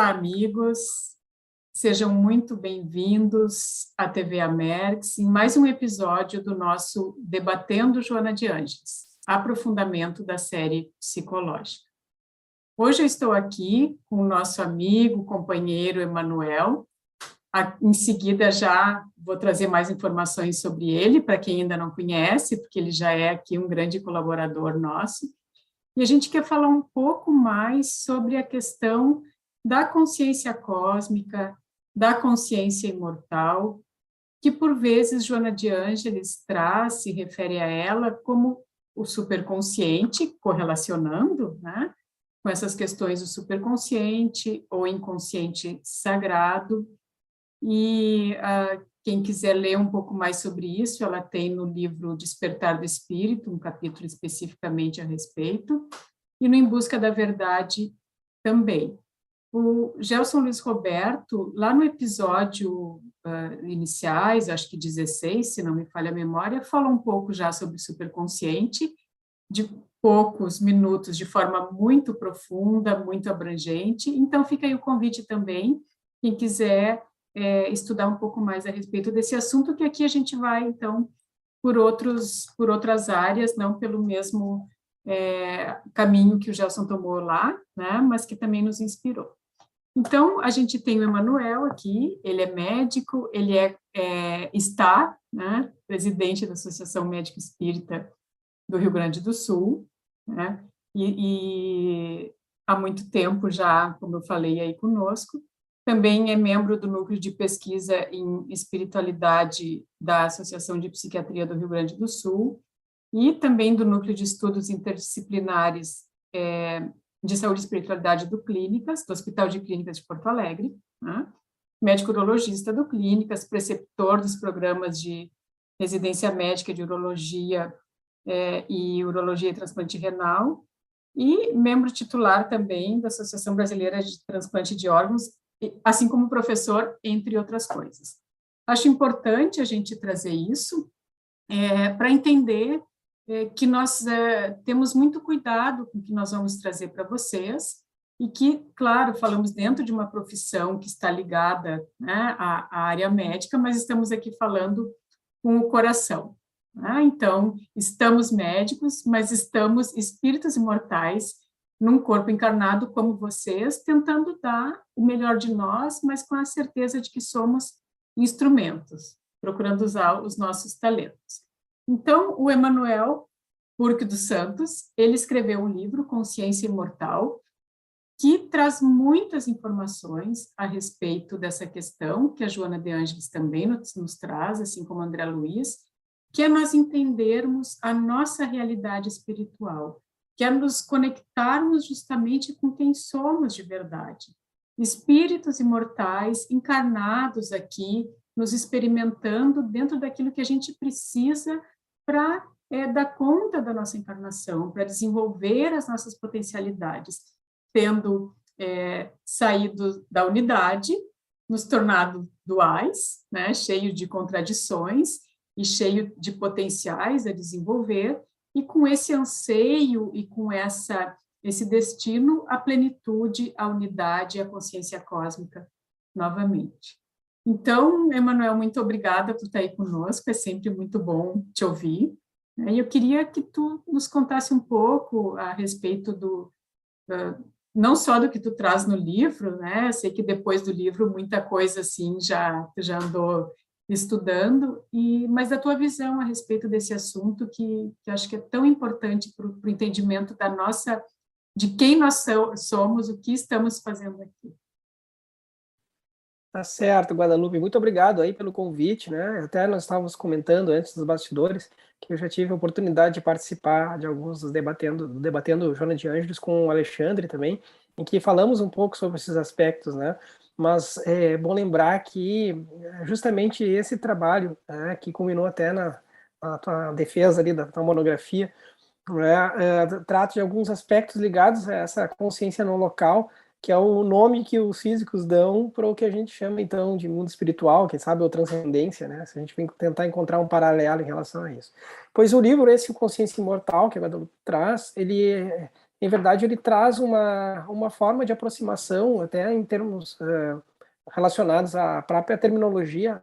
Olá, amigos. Sejam muito bem-vindos à TV Amerx em mais um episódio do nosso Debatendo Joana de Ângeles, aprofundamento da série psicológica. Hoje eu estou aqui com o nosso amigo, companheiro Emanuel. Em seguida já vou trazer mais informações sobre ele, para quem ainda não conhece, porque ele já é aqui um grande colaborador nosso. E a gente quer falar um pouco mais sobre a questão da consciência cósmica, da consciência imortal, que por vezes Joana de Ângeles traz, se refere a ela como o superconsciente, correlacionando, né, com essas questões do superconsciente ou inconsciente sagrado. E quem quiser ler um pouco mais sobre isso, ela tem no livro Despertar do Espírito, um capítulo especificamente a respeito, e no Em Busca da Verdade também. O Gelson Luiz Roberto, lá no episódio iniciais, acho que 16, se não me falha a memória, falou um pouco já sobre o superconsciente, de poucos minutos, de forma muito profunda, muito abrangente. Então, fica aí o convite também, quem quiser estudar um pouco mais a respeito desse assunto, que aqui a gente vai, então, por outras áreas, não pelo mesmo caminho que o Gelson tomou lá, né, mas que também nos inspirou. Então, a gente tem o Emanuel aqui, ele é médico, ele está, né, presidente da Associação Médico Espírita do Rio Grande do Sul, né, e há muito tempo já, como eu falei aí conosco, também é membro do Núcleo de Pesquisa em Espiritualidade da Associação de Psiquiatria do Rio Grande do Sul e também do Núcleo de Estudos Interdisciplinares de Saúde e Espiritualidade do Clínicas, do Hospital de Clínicas de Porto Alegre, né? Médico urologista do Clínicas, preceptor dos programas de residência médica de urologia e urologia e transplante renal, e membro titular também da Associação Brasileira de Transplante de Órgãos, assim como professor, entre outras coisas. Acho importante a gente trazer isso para entender que nós temos muito cuidado com o que nós vamos trazer para vocês, e que, claro, falamos dentro de uma profissão que está ligada, né, à área médica, mas estamos aqui falando com o coração. Né? Então, estamos médicos, mas estamos espíritos imortais num corpo encarnado como vocês, tentando dar o melhor de nós, mas com a certeza de que somos instrumentos, procurando usar os nossos talentos. Então, o Emanuel Burke dos Santos, ele escreveu um livro, Consciência Imortal, que traz muitas informações a respeito dessa questão, que a Joana de Ângeles também nos traz, assim como a André Luiz, que é nós entendermos a nossa realidade espiritual, que é nos conectarmos justamente com quem somos de verdade. Espíritos imortais, encarnados aqui, nos experimentando dentro daquilo que a gente precisa para dar conta da nossa encarnação, para desenvolver as nossas potencialidades, tendo saído da unidade, nos tornado duais, né, cheio de contradições e cheio de potenciais a desenvolver, e com esse anseio e com esse destino, a plenitude, a unidade e a consciência cósmica novamente. Então, Emanuel, muito obrigada por estar aí conosco, é sempre muito bom te ouvir. E eu queria que tu nos contasse um pouco a respeito não só do que tu traz no livro, né? Eu sei que depois do livro muita coisa assim tu já andou estudando, mas da tua visão a respeito desse assunto que acho que é tão importante para o entendimento de quem nós somos, o que estamos fazendo aqui. Tá certo, Guadalupe, muito obrigado aí pelo convite, né? Até nós estávamos comentando antes dos bastidores que eu já tive a oportunidade de participar de alguns dos debatendo Joana de Ângeles com o Alexandre também, em que falamos um pouco sobre esses aspectos, né? Mas é bom lembrar que justamente esse trabalho, né, que culminou até na tua defesa ali da tua monografia, trata de alguns aspectos ligados a essa consciência no local, que é o nome que os físicos dão para o que a gente chama, então, de mundo espiritual, quem sabe, ou transcendência, né? Se a gente tentar encontrar um paralelo em relação a isso. Pois o livro, esse, o Consciência Imortal, que a Guadalupe traz, ele em verdade, ele traz uma forma de aproximação, até em termos relacionados à própria terminologia,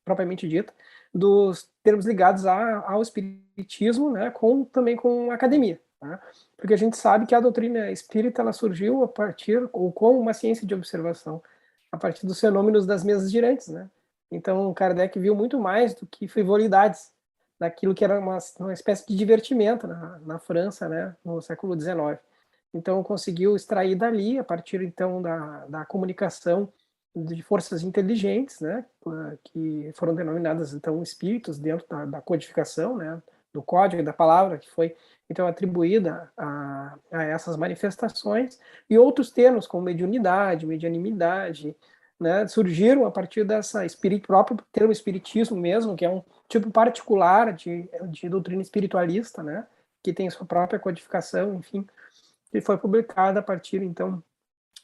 propriamente dita, dos termos ligados ao espiritismo, né, também com a academia, né? Porque a gente sabe que a doutrina espírita ela surgiu a partir, ou como uma ciência de observação, a partir dos fenômenos das mesas girantes, né? Então, Kardec viu muito mais do que frivolidades, daquilo que era uma espécie de divertimento na França, né, no século XIX. Então, conseguiu extrair dali, a partir, então, da comunicação de forças inteligentes, né, que foram denominadas, então, espíritos dentro da codificação, né, do código da palavra, que foi, então, atribuída a essas manifestações, e outros termos, como mediunidade, medianimidade, né, surgiram a partir dessa próprio termo espiritismo mesmo, que é um tipo particular de doutrina espiritualista, né, que tem sua própria codificação, enfim, que foi publicada a partir, então,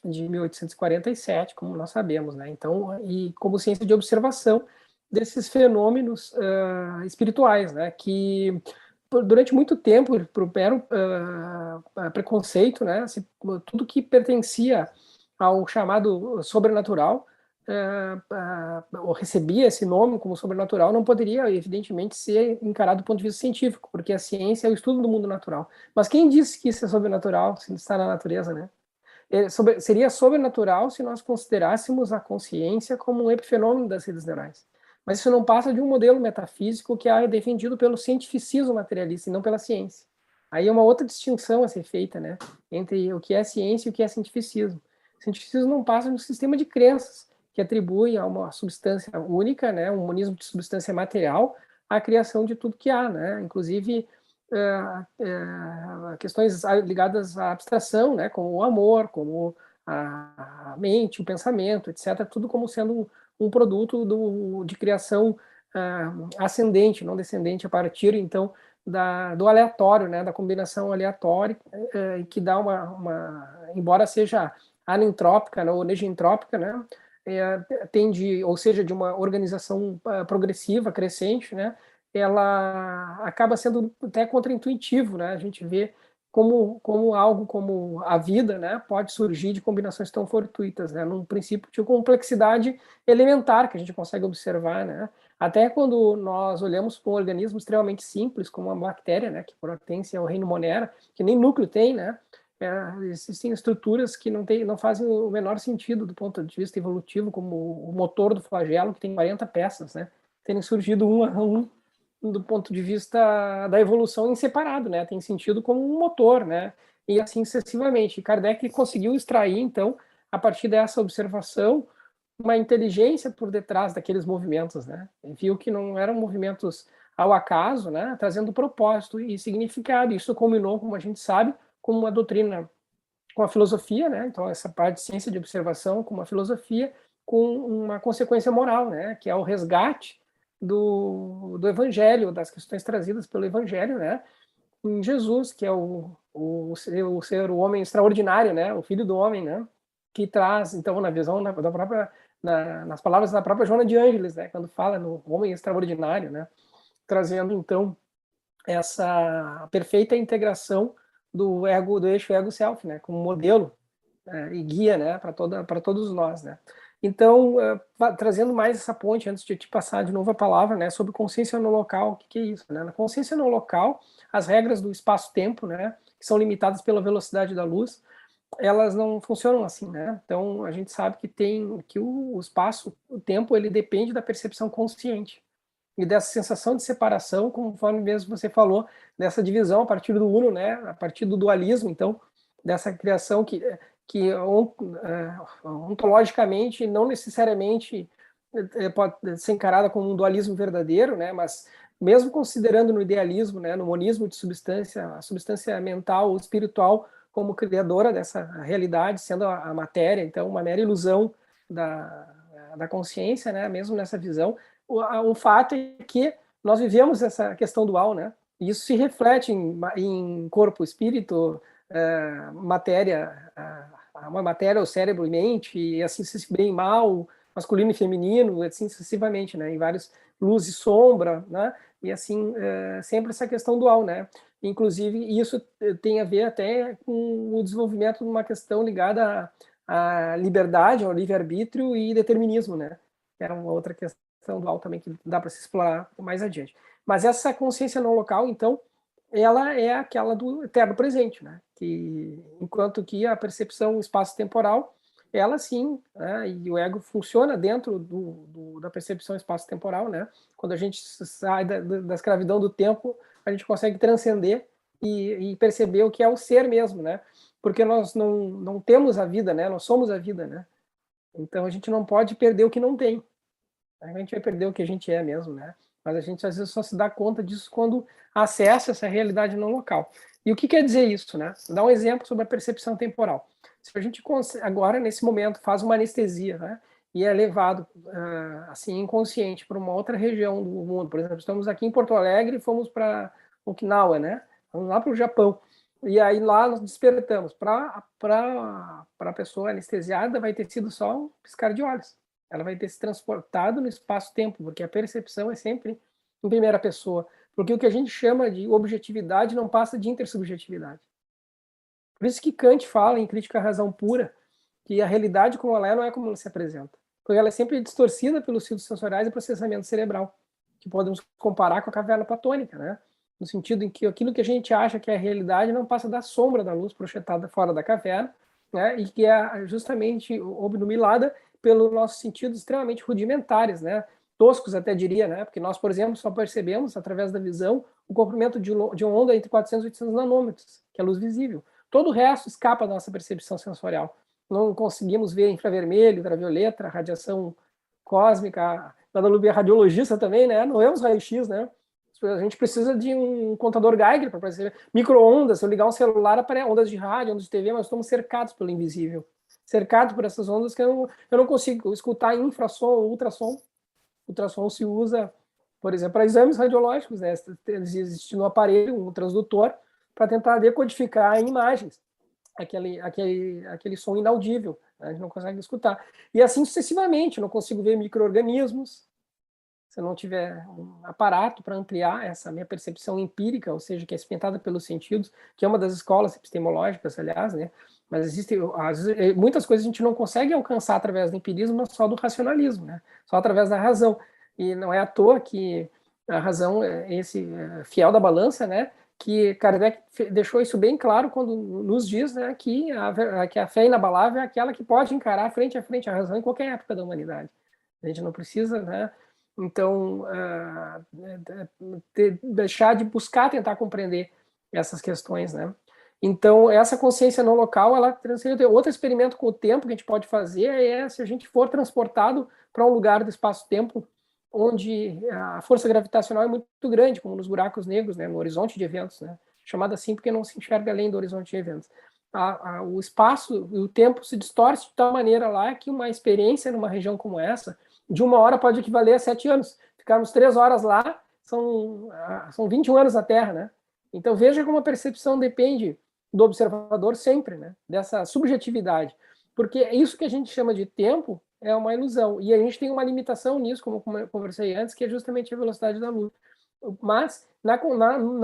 de 1847, como nós sabemos, né, então, e como ciência de observação desses fenômenos espirituais, né, que durante muito tempo properam preconceito, né, tudo que pertencia ao chamado sobrenatural, ou recebia esse nome como sobrenatural, não poderia, evidentemente, ser encarado do ponto de vista científico, porque a ciência é o estudo do mundo natural. Mas quem disse que isso é sobrenatural, se está na natureza, né? Seria sobrenatural se nós considerássemos a consciência como um epifenômeno das redes neurais. Mas isso não passa de um modelo metafísico que é defendido pelo cientificismo materialista e não pela ciência. Aí é uma outra distinção a ser feita, né, entre o que é ciência e o que é cientificismo. O cientificismo não passa de um sistema de crenças que atribui a uma substância única, né, um monismo de substância material, a criação de tudo que há, né, inclusive questões ligadas à abstração, né, como o amor, como a mente, o pensamento, etc., tudo como sendo um produto de criação ascendente, não descendente, a partir, então, do aleatório, né, da combinação aleatória, que dá embora seja anentrópica, né, ou negentrópica, né, tende, ou seja, de uma organização progressiva, crescente, né, ela acaba sendo até contraintuitivo, né, a gente vê como algo como a vida, né, pode surgir de combinações tão fortuitas, né, num princípio de complexidade elementar que a gente consegue observar, né, até quando nós olhamos para um organismo extremamente simples, como uma bactéria, né, que pertence ao reino Monera, que nem núcleo tem, né, existem estruturas que não fazem o menor sentido do ponto de vista evolutivo, como o motor do flagelo, que tem 40 peças, né, terem surgido um a um do ponto de vista da evolução em separado, né? Tem sentido como um motor, né? E assim sucessivamente. Kardec conseguiu extrair, então, a partir dessa observação, uma inteligência por detrás daqueles movimentos, né? E viu que não eram movimentos ao acaso, né? Trazendo propósito e significado. Isso combinou, como a gente sabe, com uma doutrina, com a filosofia, né? Então, essa parte de ciência de observação com uma filosofia, com uma consequência moral, né? Que é o resgate do Evangelho, das questões trazidas pelo Evangelho, né? Em Jesus, que é o homem extraordinário, né? O Filho do Homem, né? Que traz, então, na visão da própria, nas palavras da própria Joana de Ângeles, né? Quando fala no homem extraordinário, né? Trazendo, então, essa perfeita integração do ego, do eixo ego-self, né? Como modelo e guia, né? Para todos nós, né? Então, trazendo mais essa ponte, antes de te passar de novo a palavra, né, sobre consciência no local, o que é isso? Né? Na consciência no local, as regras do espaço-tempo, né, que são limitadas pela velocidade da luz, elas não funcionam assim, né? Então, a gente sabe que o espaço, o tempo, ele depende da percepção consciente e dessa sensação de separação, conforme mesmo você falou, dessa divisão a partir do uno, né, a partir do dualismo, então, dessa criação que ontologicamente não necessariamente pode ser encarada como um dualismo verdadeiro, né? Mas mesmo considerando no idealismo, né, no monismo de substância, a substância mental ou espiritual como criadora dessa realidade, sendo a matéria, então uma mera ilusão da consciência, né? Mesmo nessa visão, o fato é que nós vivemos essa questão dual, né? E isso se reflete em corpo, espírito, matéria, uma matéria, o cérebro e mente, e assim se bem e mal, masculino e feminino, assim sucessivamente, né? Em vários luz e sombra, né? e assim, sempre essa questão dual, né? Inclusive, isso tem a ver até com o desenvolvimento de uma questão ligada à liberdade, ao livre-arbítrio e determinismo, né? Que é uma outra questão dual também que dá para se explorar mais adiante. Mas essa consciência não local, então, ela é aquela do eterno presente, né? Que, enquanto que a percepção espaço-temporal, ela sim, né? E o ego funciona dentro da percepção espaço-temporal, né? Quando a gente sai da escravidão do tempo, a gente consegue transcender e perceber o que é o ser mesmo, né? Porque nós não temos a vida, né? Nós somos a vida, né? Então a gente não pode perder o que não tem. A gente vai perder o que a gente é mesmo, né? Mas a gente às vezes só se dá conta disso quando acessa essa realidade não local. E o que quer dizer isso, né? Vou dar um exemplo sobre a percepção temporal. Se a gente agora nesse momento faz uma anestesia, né? E é levado assim inconsciente para uma outra região do mundo, por exemplo, estamos aqui em Porto Alegre e fomos para Okinawa, né? Vamos lá para o Japão. E aí lá nós despertamos. Para a pessoa anestesiada vai ter sido só um piscar de olhos. Ela vai ter se transportado no espaço-tempo, porque a percepção é sempre em primeira pessoa. Porque o que a gente chama de objetividade não passa de intersubjetividade. Por isso que Kant fala em Crítica à Razão Pura que a realidade como ela é não é como ela se apresenta. Porque ela é sempre distorcida pelos filtros sensoriais e processamento cerebral, que podemos comparar com a caverna platônica, né? No sentido em que aquilo que a gente acha que é a realidade não passa da sombra da luz projetada fora da caverna, né? E que é justamente obnubilada pelos nossos sentidos extremamente rudimentares, né? Toscos até diria, né? Porque nós, por exemplo, só percebemos através da visão o comprimento de uma onda entre 400 e 800 nanômetros, que é a luz visível. Todo o resto escapa da nossa percepção sensorial. Não conseguimos ver infravermelho, ultravioleta, radiação cósmica, nada é radiologista também, né? Não vemos raio-x, né? A gente precisa de um contador Geiger para perceber. Micro-ondas, se eu ligar um celular, aparece ondas de rádio, ondas de TV, mas estamos cercados pelo invisível. Cercados por essas ondas que eu não consigo escutar infrassom ou ultrassom. Ultrassom se usa, por exemplo, para exames radiológicos, né? Existe no aparelho um transdutor para tentar decodificar em imagens aquele som inaudível, né? A gente não consegue escutar. E assim sucessivamente, não consigo ver micro-organismos, se eu não tiver um aparato para ampliar essa minha percepção empírica, ou seja, que é experimentada pelos sentidos, que é uma das escolas epistemológicas, aliás, né? Mas existem muitas coisas a gente não consegue alcançar através do empirismo, mas só do racionalismo, né? Só através da razão. E não é à toa que a razão é esse fiel da balança, né? Que Kardec deixou isso bem claro quando nos diz, né, que a fé inabalável é aquela que pode encarar frente a frente a razão em qualquer época da humanidade. A gente não precisa, né? Então, deixar de buscar tentar compreender essas questões, né? Então, essa consciência não local, ela transcende. Outro experimento com o tempo que a gente pode fazer é se a gente for transportado para um lugar do espaço-tempo onde a força gravitacional é muito grande, como nos buracos negros, né, no horizonte de eventos, né, chamado assim porque não se enxerga além do horizonte de eventos. O espaço e o tempo se distorce de tal maneira lá que uma experiência numa região como essa, de 1 hora pode equivaler a 7 anos. Ficarmos 3 horas lá, são 21 anos na Terra, né? Então veja como a percepção depende do observador sempre, né? Dessa subjetividade. Porque é isso que a gente chama de tempo é uma ilusão. E a gente tem uma limitação nisso, como eu conversei antes, que é justamente a velocidade da luz. Mas, na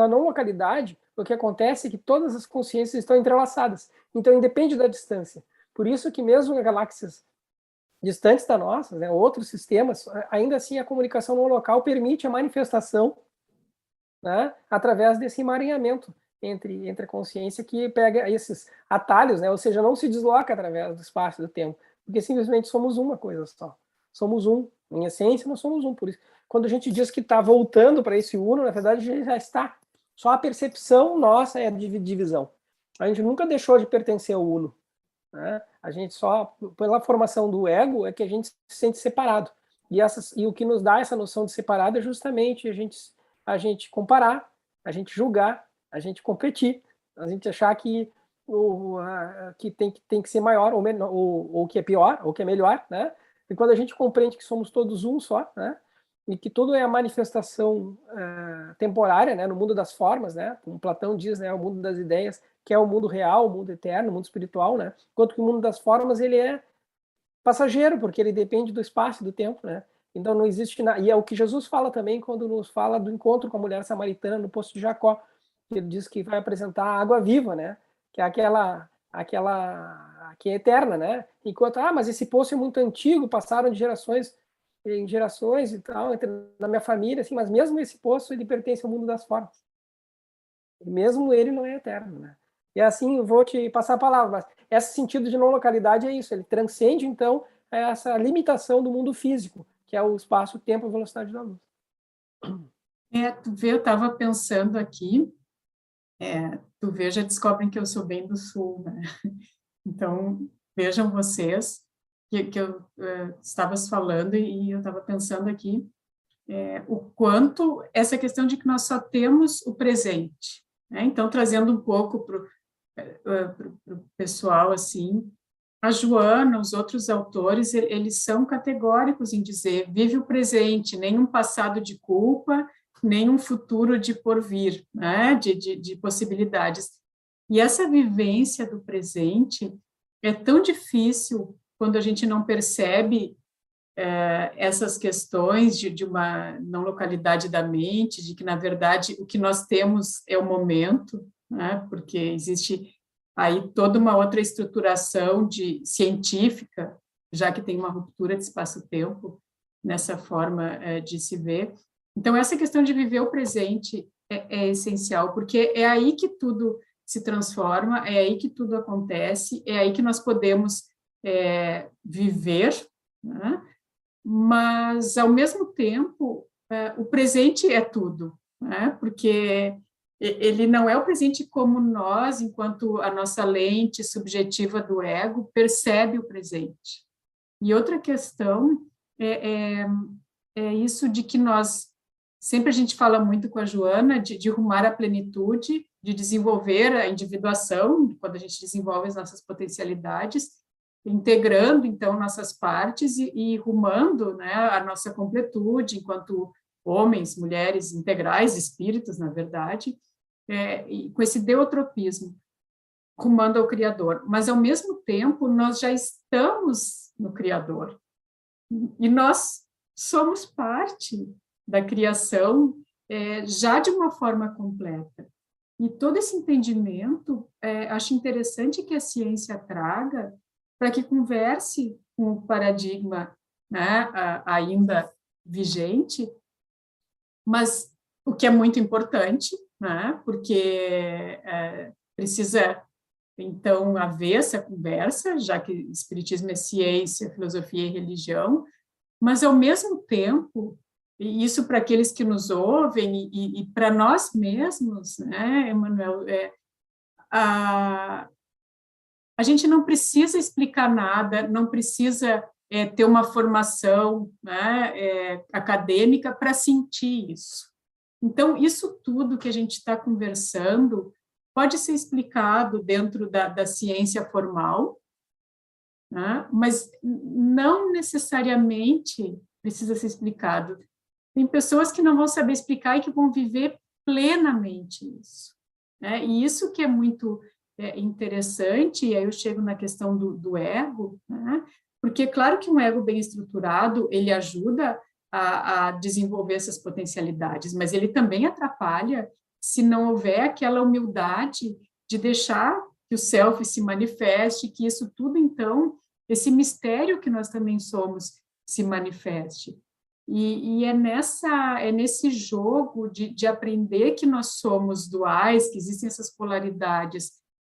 não localidade, o que acontece é que todas as consciências estão entrelaçadas. Então, independe da distância. Por isso que mesmo em galáxias distantes da nossa, né, outros sistemas, ainda assim a comunicação no local permite a manifestação, né, através desse emaranhamento entre a consciência que pega esses atalhos, né, ou seja, não se desloca através do espaço e do tempo, porque simplesmente somos uma coisa só. Somos um. Em essência, nós somos um. Por isso, quando a gente diz que está voltando para esse uno, na verdade, a gente já está. Só a percepção nossa é de divisão. A gente nunca deixou de pertencer ao uno. Né? A gente só, pela formação do ego, é que a gente se sente separado. E o que nos dá essa noção de separado é justamente a gente comparar, a gente julgar, a gente competir, a gente achar que que tem que ser maior ou menor, ou que é pior, ou que é melhor, né? E quando a gente compreende que somos todos um só, né? E que tudo é a manifestação temporária, né? No mundo das formas, né? Como Platão diz, né? O mundo das ideias, que é o mundo real, o mundo eterno, o mundo espiritual, né? Enquanto que o mundo das formas ele é passageiro, porque ele depende do espaço e do tempo, né? Então não existe nada. E é o que Jesus fala também quando nos fala do encontro com a mulher samaritana no poço de Jacó. Ele diz que vai apresentar a água viva, né? Que é aquela que é eterna, né? Enquanto, mas esse poço é muito antigo, passaram de gerações em gerações e tal, na minha família, assim, mas mesmo esse poço, ele pertence ao mundo das formas. E mesmo ele não é eterno, né? E assim, eu vou te passar a palavra, mas esse sentido de não localidade é isso, ele transcende, então, essa limitação do mundo físico, que é o espaço, tempo e velocidade da luz. Tu vê, eu estava pensando aqui, tu vê, já descobrem que eu sou bem do Sul, né? Então, vejam vocês que eu estava falando e eu estava pensando aqui o quanto essa questão de que nós só temos o presente, né? Então, trazendo um pouco para o pessoal, assim, a Joana, os outros autores, eles são categóricos em dizer, vive o presente, nem um passado de culpa, nem um futuro de porvir, né? de possibilidades. E essa vivência do presente é tão difícil quando a gente não percebe essas questões de uma não localidade da mente, de que, na verdade, o que nós temos é o momento, né? Porque existe aí toda uma outra estruturação científica, já que tem uma ruptura de espaço-tempo nessa forma de se ver. Então, essa questão de viver o presente é essencial, porque é aí que tudo se transforma, é aí que tudo acontece, é aí que nós podemos viver, né? Mas, ao mesmo tempo, o presente é tudo, né? Porque ele não é o presente como nós, enquanto a nossa lente subjetiva do ego, percebe o presente. E outra questão é isso de que sempre a gente fala muito com a Joana, de rumar à plenitude, de desenvolver a individuação, quando a gente desenvolve as nossas potencialidades, integrando, então, nossas partes e rumando, né, a nossa completude, enquanto homens, mulheres integrais, espíritos, na verdade, e com esse deutropismo, rumando ao Criador. Mas, ao mesmo tempo, nós já estamos no Criador. E nós somos parte da criação já de uma forma completa. E todo esse entendimento, acho interessante que a ciência traga para que converse com o paradigma, né, ainda vigente, mas o que é muito importante, né, porque precisa, então, haver essa conversa, já que espiritismo é ciência, filosofia e religião, mas, ao mesmo tempo, e isso para aqueles que nos ouvem e para nós mesmos, né, Emanuel, a gente não precisa explicar nada, não precisa ter uma formação, né, acadêmica para sentir isso. Então, isso tudo que a gente está conversando pode ser explicado dentro da ciência formal, né, mas não necessariamente precisa ser explicado. Tem pessoas que não vão saber explicar e que vão viver plenamente isso, né? E isso que é muito interessante, e aí eu chego na questão do ego, né? Porque claro que um ego bem estruturado, ele ajuda a desenvolver essas potencialidades, mas ele também atrapalha se não houver aquela humildade de deixar que o self se manifeste, que isso tudo, então, esse mistério que nós também somos, se manifeste. E é nesse jogo de aprender que nós somos duais, que existem essas polaridades,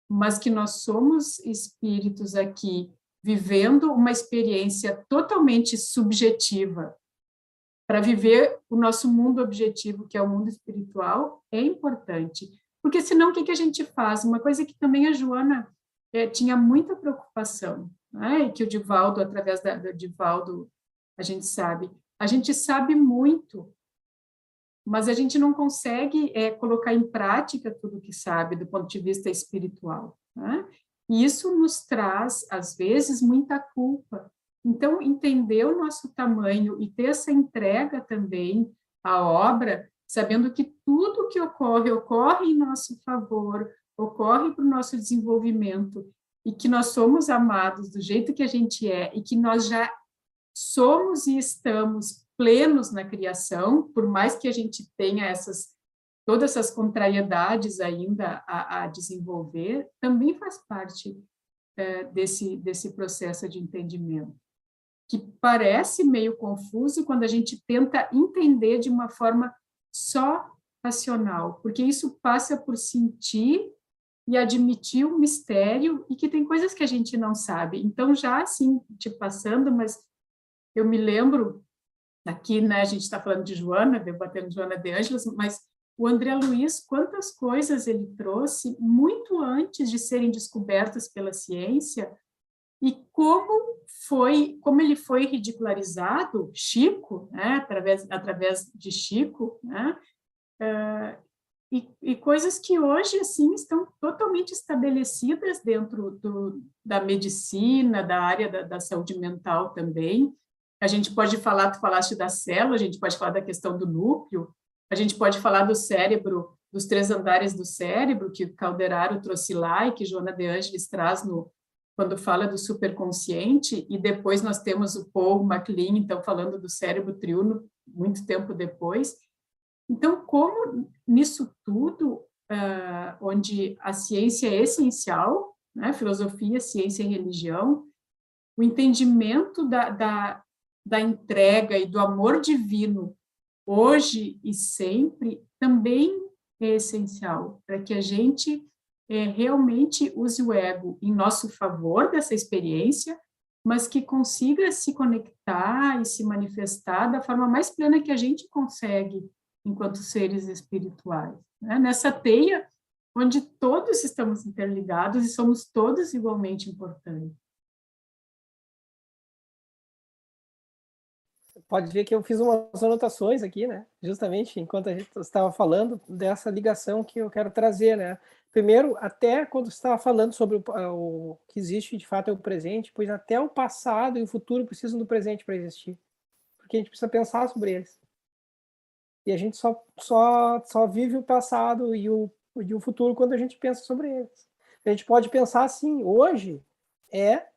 mas que nós somos espíritos aqui, vivendo uma experiência totalmente subjetiva, para viver o nosso mundo objetivo, que é o mundo espiritual, é importante. Porque senão o que a gente faz? Uma coisa que também a Joana tinha muita preocupação, né? E que o Divaldo, através do Divaldo, a gente sabe muito, mas a gente não consegue colocar em prática tudo o que sabe do ponto de vista espiritual, né? E isso nos traz, às vezes, muita culpa. Então, entender o nosso tamanho e ter essa entrega também à obra, sabendo que tudo que ocorre em nosso favor, ocorre para o nosso desenvolvimento, e que nós somos amados do jeito que a gente é, e que nós já somos e estamos plenos na criação, por mais que a gente tenha todas essas contrariedades ainda a desenvolver, também faz parte desse processo de entendimento, que parece meio confuso quando a gente tenta entender de uma forma só racional, porque isso passa por sentir e admitir o mistério e que tem coisas que a gente não sabe. Então, já assim, te passando, mas eu me lembro, aqui, né, a gente está falando de Joana, debatendo Joana de Ângeles, mas o André Luiz, quantas coisas ele trouxe muito antes de serem descobertas pela ciência, e como ele foi ridicularizado, Chico, né, através de Chico, né, e coisas que hoje, assim, estão totalmente estabelecidas dentro da medicina, da área da saúde mental também. A gente pode falar, tu falaste da célula, a gente pode falar da questão do núcleo, a gente pode falar do cérebro, dos 3 andares do cérebro, que Calderaro trouxe lá e que Joana de Ângeles traz quando fala do superconsciente, e depois nós temos o Paul MacLean, então, falando do cérebro triuno, muito tempo depois. Então, como nisso tudo, onde a ciência é essencial, né, filosofia, ciência e religião, o entendimento da entrega e do amor divino, hoje e sempre, também é essencial, para que a gente realmente use o ego em nosso favor dessa experiência, mas que consiga se conectar e se manifestar da forma mais plena que a gente consegue enquanto seres espirituais, né? Nessa teia onde todos estamos interligados e somos todos igualmente importantes. Pode ver que eu fiz umas anotações aqui, né? Justamente enquanto a gente estava falando dessa ligação que eu quero trazer, né? Primeiro, até quando você estava falando sobre o que existe de fato é o presente, pois até o passado e o futuro precisam do presente para existir, porque a gente precisa pensar sobre eles. E a gente só vive o passado e o futuro quando a gente pensa sobre eles. A gente pode pensar assim: hoje é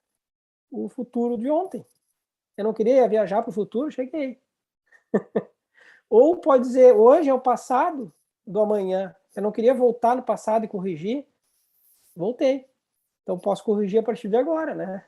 o futuro de ontem. Eu não queria viajar para o futuro, cheguei. Ou pode dizer, hoje é o passado do amanhã. Eu não queria voltar no passado e corrigir, voltei. Então posso corrigir a partir de agora, né?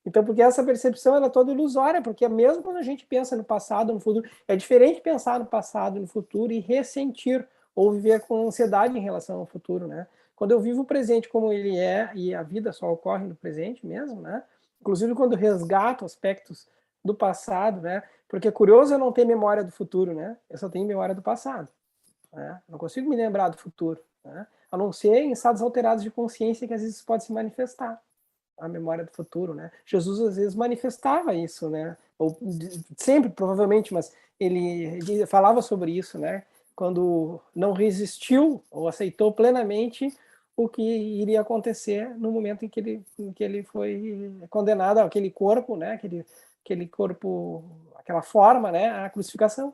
Então, porque essa percepção ela é toda ilusória, porque mesmo quando a gente pensa no passado, no futuro, é diferente pensar no passado, no futuro e ressentir ou viver com ansiedade em relação ao futuro, né? Quando eu vivo o presente como ele é e a vida só ocorre no presente mesmo, né? Inclusive quando eu resgato aspectos do passado, né? Porque é curioso eu não ter memória do futuro, né? Eu só tenho memória do passado, né? Não consigo me lembrar do futuro, né? A não ser em estados alterados de consciência que às vezes pode se manifestar a memória do futuro, né? Jesus às vezes manifestava isso, né? Ou sempre, provavelmente, mas ele falava sobre isso, né? Quando não resistiu ou aceitou plenamente o que iria acontecer no momento em que ele foi condenado àquele corpo, né? Aquele corpo, aquela forma, né? A crucificação,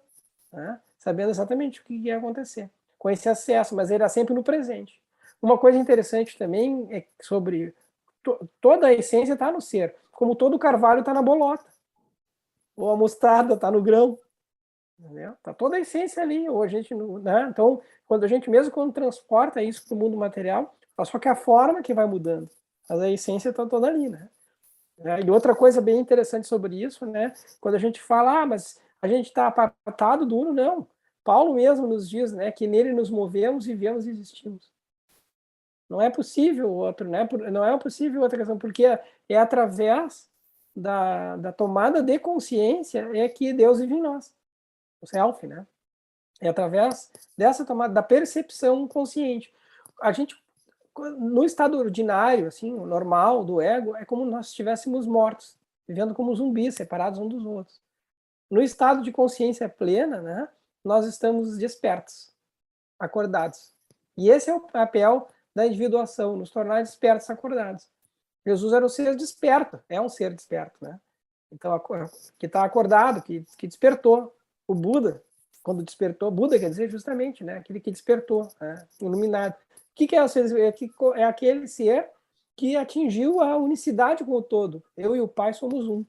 né? Sabendo exatamente o que ia acontecer com esse acesso, mas ele era sempre no presente. Uma coisa interessante também é sobre toda a essência está no ser, como todo o carvalho está na bolota, ou a mostarda está no grão, entendeu? Tá toda a essência ali, ou a gente, né? Então, quando a gente mesmo quando transporta isso para o mundo material, só que a forma que vai mudando, mas a essência está toda ali, né? E outra coisa bem interessante sobre isso, né? Quando a gente fala, mas a gente está apartado do uno, não. Paulo mesmo nos diz, né, que nele nos movemos, vivemos e existimos. Não é possível outro, né? Não é possível outra questão, porque é através da tomada de consciência é que Deus vive em nós, o self, né? É através dessa tomada, da percepção consciente. A gente, no estado ordinário, assim, o normal do ego, é como nós estivéssemos mortos, vivendo como zumbis, separados uns dos outros. No estado de consciência plena, né? Nós estamos despertos, acordados. E esse é o papel da individuação, nos tornar despertos, acordados. Jesus era um ser desperto, é um ser desperto, né? Então, que está acordado, que despertou. O Buda, quando despertou, Buda quer dizer justamente, né? Aquele que despertou, né? Iluminado. O que é o ser? É aquele ser que atingiu a unicidade com o todo. Eu e o Pai somos um.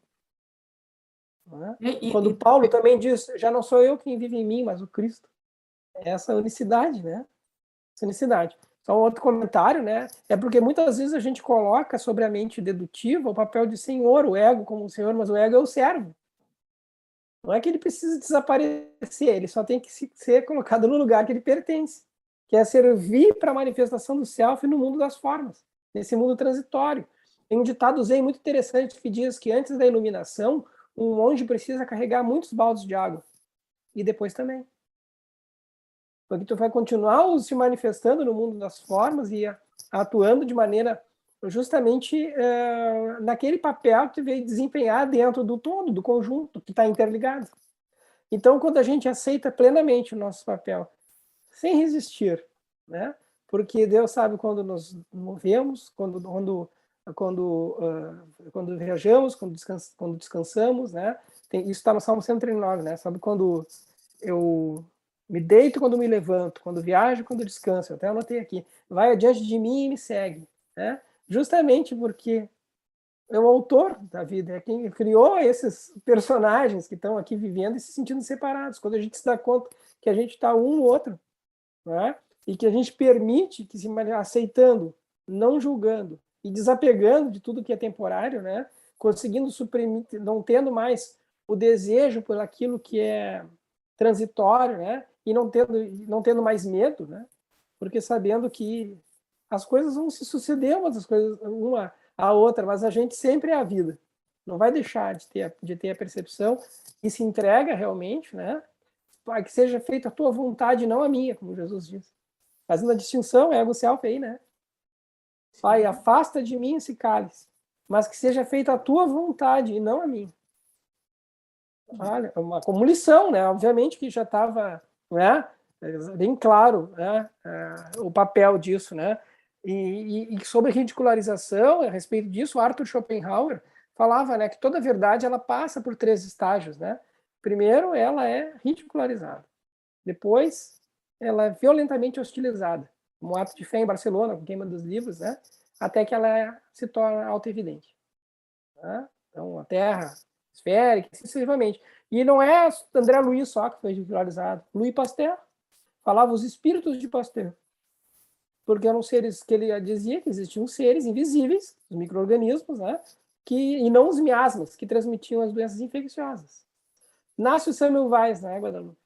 né? Quando Paulo também diz, já não sou eu quem vive em mim, mas o Cristo. Essa unicidade, né? Essa unicidade. Só um outro comentário, né? É porque muitas vezes a gente coloca sobre a mente dedutiva o papel de senhor, o ego como o senhor, mas o ego é o servo. Não é que ele precisa desaparecer, ele só tem que ser colocado no lugar que ele pertence, que é servir para a manifestação do self no mundo das formas, nesse mundo transitório. Tem um ditado zen muito interessante que diz que antes da iluminação, um monge precisa carregar muitos baldes de água. E depois também. Porque tu vai continuar se manifestando no mundo das formas e atuando de maneira justamente naquele papel que tu veio desempenhar dentro do todo, do conjunto, que está interligado. Então, quando a gente aceita plenamente o nosso papel, sem resistir, né? Porque Deus sabe quando nos movemos, quando viajamos, quando descansamos, né? Isso está no Salmo 139, né? Sabe quando eu me deito, quando me levanto, quando viajo, quando descanso. Eu até anotei aqui. Vai adiante de mim e me segue, né? Justamente porque é o autor da vida, é quem criou esses personagens que estão aqui vivendo e se sentindo separados. Quando a gente se dá conta que a gente está um no outro, né? E que a gente permite que se aceitando, não julgando e desapegando de tudo que é temporário, né? Conseguindo suprimir, não tendo mais o desejo por aquilo que é transitório, né? E não tendo mais medo, né? Porque sabendo que as coisas vão se suceder uma a outra, mas a gente sempre é a vida. Não vai deixar de ter a percepção e se entrega realmente, né? Para que seja feita a tua vontade, não a minha, como Jesus diz. Fazendo a distinção, ego self aí, né? Pai, afasta de mim esse cálice, mas que seja feita a tua vontade e não a minha. Olha, como lição, né? Obviamente que já estava, né, bem claro, né, o papel disso, né? E sobre ridicularização, a respeito disso, Arthur Schopenhauer falava, né, que toda verdade ela passa por 3 estágios, né? Primeiro, ela é ridicularizada. Depois, ela é violentamente hostilizada, como ato de fé em Barcelona, com queima dos livros, né? Até que ela se torna auto-evidente. Né? Então, a Terra esférica, excessivamente. E não é André Luiz só que foi ridicularizado. Louis Pasteur falava os espíritos de Pasteur. Porque eram seres que ele dizia que existiam seres invisíveis, os micro-organismos, né? E não os miasmas, que transmitiam as doenças infecciosas. Nasce o Samuel Weiss, né, Guadalupe?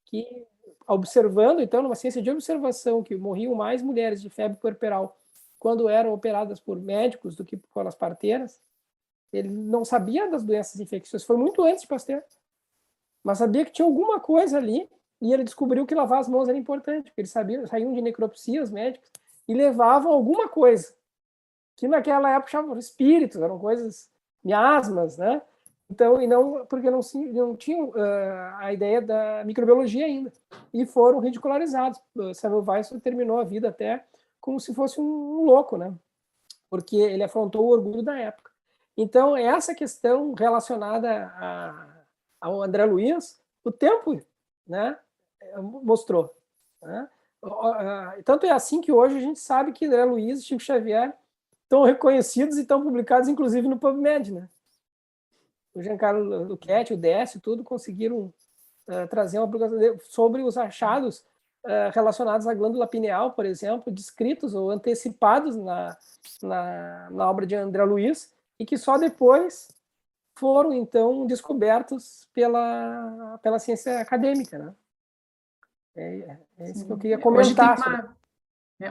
Que, observando, então, numa ciência de observação, que morriam mais mulheres de febre puerperal quando eram operadas por médicos do que pelas parteiras, ele não sabia das doenças infecciosas, foi muito antes de Pasteur, mas sabia que tinha alguma coisa ali, e ele descobriu que lavar as mãos era importante, porque eles saíam de necropsia, os médicos, e levavam alguma coisa, que naquela época chamavam espíritos, eram coisas, miasmas, né? Então, e não, porque não tinham a ideia da microbiologia ainda, e foram ridicularizados. Samuel Weiss terminou a vida até como se fosse um louco, né? Porque ele afrontou o orgulho da época. Então, essa questão relacionada ao André Luiz, o tempo, né, mostrou. Né? Tanto é assim que hoje a gente sabe que André Luiz e Chico Xavier estão reconhecidos e estão publicados, inclusive, no PubMed. Né? O Giancarlo Luchetti, o Décio, tudo conseguiram trazer uma publicação sobre os achados relacionados à glândula pineal, por exemplo, descritos ou antecipados na obra de André Luiz, e que só depois foram, então, descobertos pela ciência acadêmica. Né? É isso que eu queria comentar.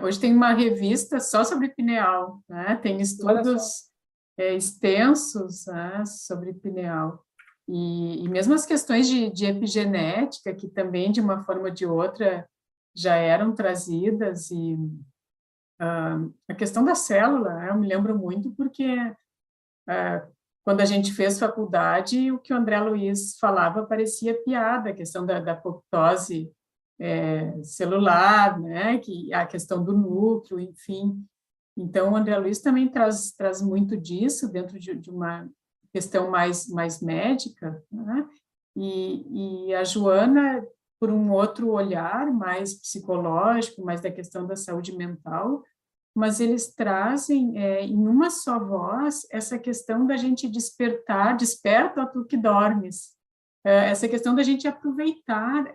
Hoje tem uma revista só sobre pineal, né? Tem estudos extensos, né, sobre pineal. E mesmo as questões de epigenética, que também, de uma forma ou de outra, já eram trazidas, e a questão da célula, né, eu me lembro muito porque quando a gente fez faculdade, o que o André Luiz falava parecia piada, a questão da apoptose celular, né, a questão do núcleo, enfim. Então, o André Luiz também traz muito disso dentro de uma questão mais médica, né? E a Joana, por um outro olhar mais psicológico, mais da questão da saúde mental, mas eles trazem em uma só voz essa questão da gente despertar, desperta tu que dormes, essa questão da gente aproveitar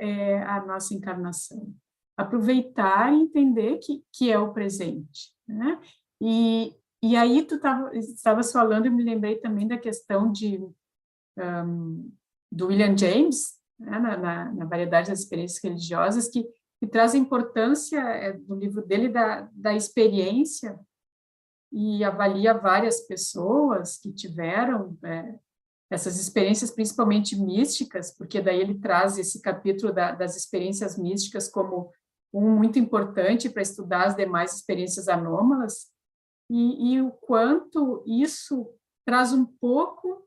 a nossa encarnação, aproveitar e entender que é o presente, né? E aí tu estavas falando, eu me lembrei também da questão do William James, né, na variedade das experiências religiosas, que traz a importância do livro dele da experiência e avalia várias pessoas que tiveram essas experiências, principalmente místicas, porque daí ele traz esse capítulo das experiências místicas como um muito importante para estudar as demais experiências anômalas, e o quanto isso traz um pouco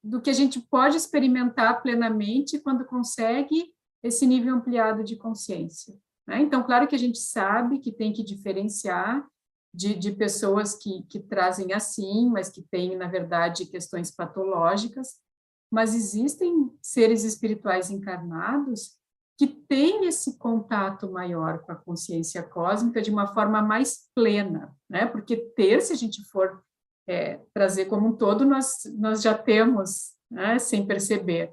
do que a gente pode experimentar plenamente quando consegue esse nível ampliado de consciência, né? Então, claro que a gente sabe que tem que diferenciar de pessoas que trazem assim, mas que têm, na verdade, questões patológicas, mas existem seres espirituais encarnados que têm esse contato maior com a consciência cósmica de uma forma mais plena, né? Porque se a gente for trazer como um todo, nós já temos, né, sem perceber,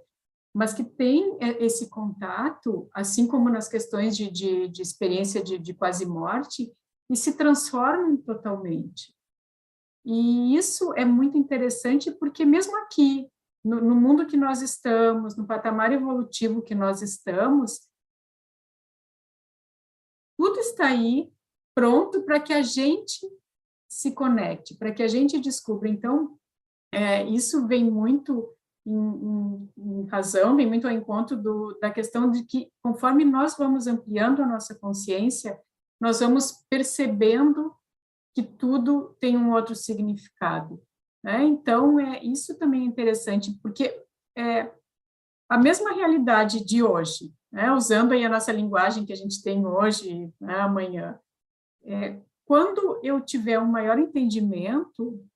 mas que tem esse contato, assim como nas questões de experiência de quase morte, e se transformam totalmente. E isso é muito interessante, porque mesmo aqui, no mundo que nós estamos, no patamar evolutivo que nós estamos, tudo está aí pronto para que a gente se conecte, para que a gente descubra. Então, isso vem muito em razão, vem muito ao encontro da questão de que, conforme nós vamos ampliando a nossa consciência, nós vamos percebendo que tudo tem um outro significado, né? Então, isso também é interessante, porque a mesma realidade de hoje, né, usando aí a nossa linguagem que a gente tem hoje, né, amanhã, quando eu tiver um maior entendimento,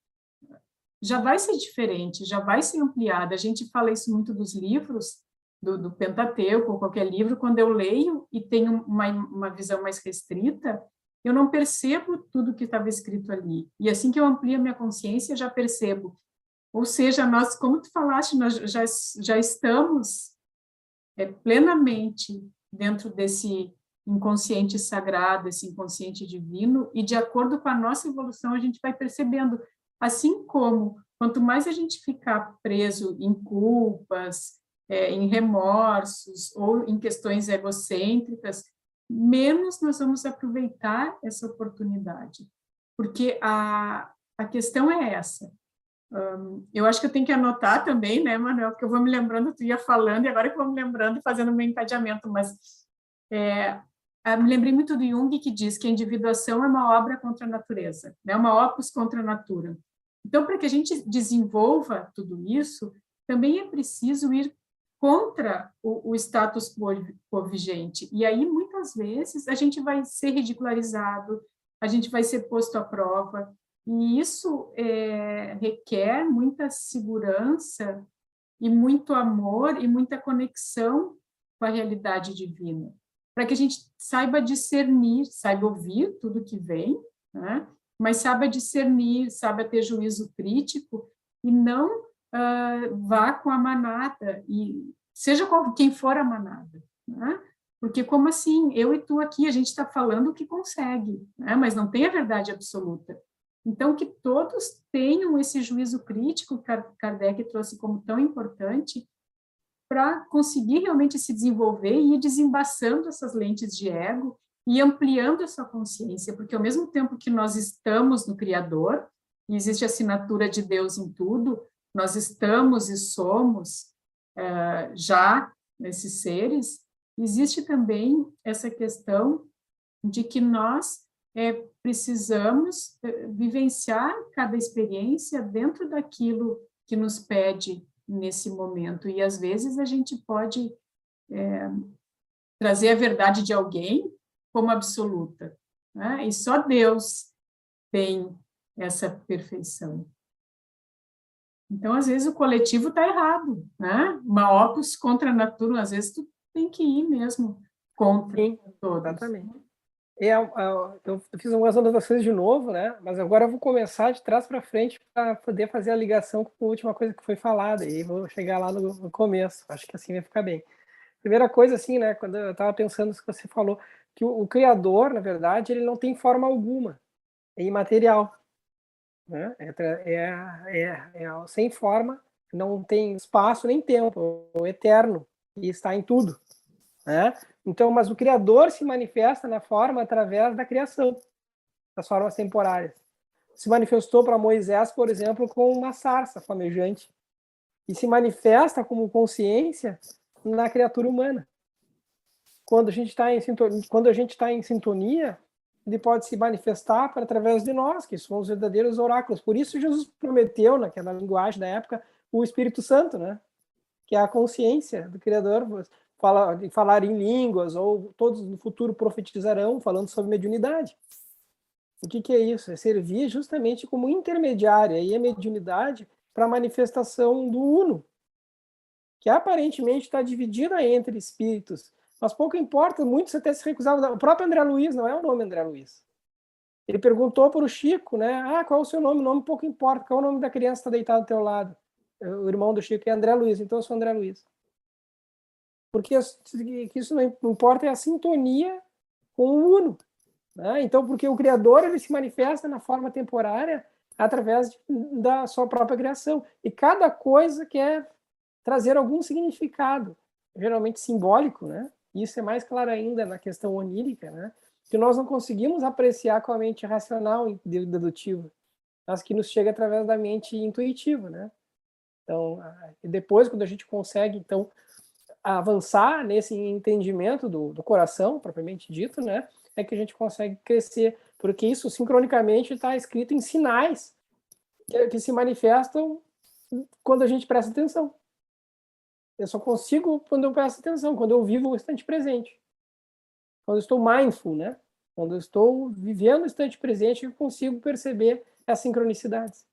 já vai ser diferente, já vai ser ampliada. A gente fala isso muito dos livros, do Pentateuco, ou qualquer livro, quando eu leio e tenho uma visão mais restrita, eu não percebo tudo que estava escrito ali. E assim que eu amplio a minha consciência, já percebo. Ou seja, nós, como tu falaste, nós já estamos plenamente dentro desse inconsciente sagrado, esse inconsciente divino, e de acordo com a nossa evolução, a gente vai percebendo. Assim como, quanto mais a gente ficar preso em culpas, em remorsos, ou em questões egocêntricas, menos nós vamos aproveitar essa oportunidade. Porque a questão é essa. Eu acho que eu tenho que anotar também, né, Manuel, porque eu vou me lembrando, tu ia falando, e agora que eu vou me lembrando e fazendo o meu encadeamento, mas me lembrei muito do Jung, que diz que a individuação é uma obra contra a natureza, né, uma opus contra a natura. Então, para que a gente desenvolva tudo isso, também é preciso ir contra o status quo vigente, e aí, muitas vezes, a gente vai ser ridicularizado, a gente vai ser posto à prova, e isso requer muita segurança e muito amor e muita conexão com a realidade divina, para que a gente saiba discernir, saiba ouvir tudo que vem, né? Mas saiba discernir, saiba ter juízo crítico e não vá com a manada, e seja quem for a manada, né? Porque como assim, eu e tu aqui, a gente está falando o que consegue, né? Mas não tem a verdade absoluta. Então, que todos tenham esse juízo crítico que Kardec trouxe como tão importante para conseguir realmente se desenvolver e ir desembaçando essas lentes de ego e ampliando a sua consciência, porque ao mesmo tempo que nós estamos no Criador, e existe a assinatura de Deus em tudo, nós estamos e somos já nesses seres, existe também essa questão de que nós precisamos vivenciar cada experiência dentro daquilo que nos pede nesse momento. E, às vezes, a gente pode trazer a verdade de alguém como absoluta, né? E só Deus tem essa perfeição. Então, às vezes, o coletivo está errado, né? Uma opus contra a natura, às vezes, tu tem que ir mesmo contra Sim, todos. exatamente. Eu fiz algumas anotações de novo, né? Mas agora eu vou começar de trás para frente para poder fazer a ligação com a última coisa que foi falada e vou chegar lá no começo. Acho que assim vai ficar bem. Primeira coisa, assim, né? Quando eu estava pensando nisso que você falou, que o Criador, na verdade, ele não tem forma alguma, é imaterial, né? Sem forma, não tem espaço nem tempo, é o eterno e está em tudo, né? Então, mas o Criador se manifesta na forma através da criação, das formas temporárias. Se manifestou para Moisés, por exemplo, com uma sarça flamejante e se manifesta como consciência na criatura humana. Quando a gente está em sintonia, ele pode se manifestar através de nós, que somos verdadeiros oráculos. Por isso Jesus prometeu, naquela linguagem da época, o Espírito Santo, né? Que é a consciência do Criador, falar em línguas, ou todos no futuro profetizarão, falando sobre mediunidade. O que é isso? É servir justamente como intermediária e a mediunidade para a manifestação do Uno, que aparentemente está dividida entre espíritos, mas pouco importa, muitos até se recusavam. O próprio André Luiz, não é o nome André Luiz. Ele perguntou para o Chico, né? Ah, qual é o seu nome? O nome pouco importa. Qual é o nome da criança que está deitada ao teu lado? O irmão do Chico é André Luiz, então eu sou André Luiz. Porque isso não importa, é a sintonia com o Uno. Né? Então, porque o Criador ele se manifesta na forma temporária através da sua própria criação. E cada coisa quer trazer algum significado, geralmente simbólico, né? Isso é mais claro ainda na questão onírica, né? Que nós não conseguimos apreciar com a mente racional e dedutiva, mas que nos chega através da mente intuitiva, né? Então, depois, quando a gente consegue, então, avançar nesse entendimento do coração, propriamente dito, né? É que a gente consegue crescer, porque isso sincronicamente está escrito em sinais que se manifestam quando a gente presta atenção. Eu só consigo quando eu presto atenção, quando eu vivo o instante presente. Quando eu estou mindful, né? Quando eu estou vivendo o instante presente, eu consigo perceber as sincronicidades.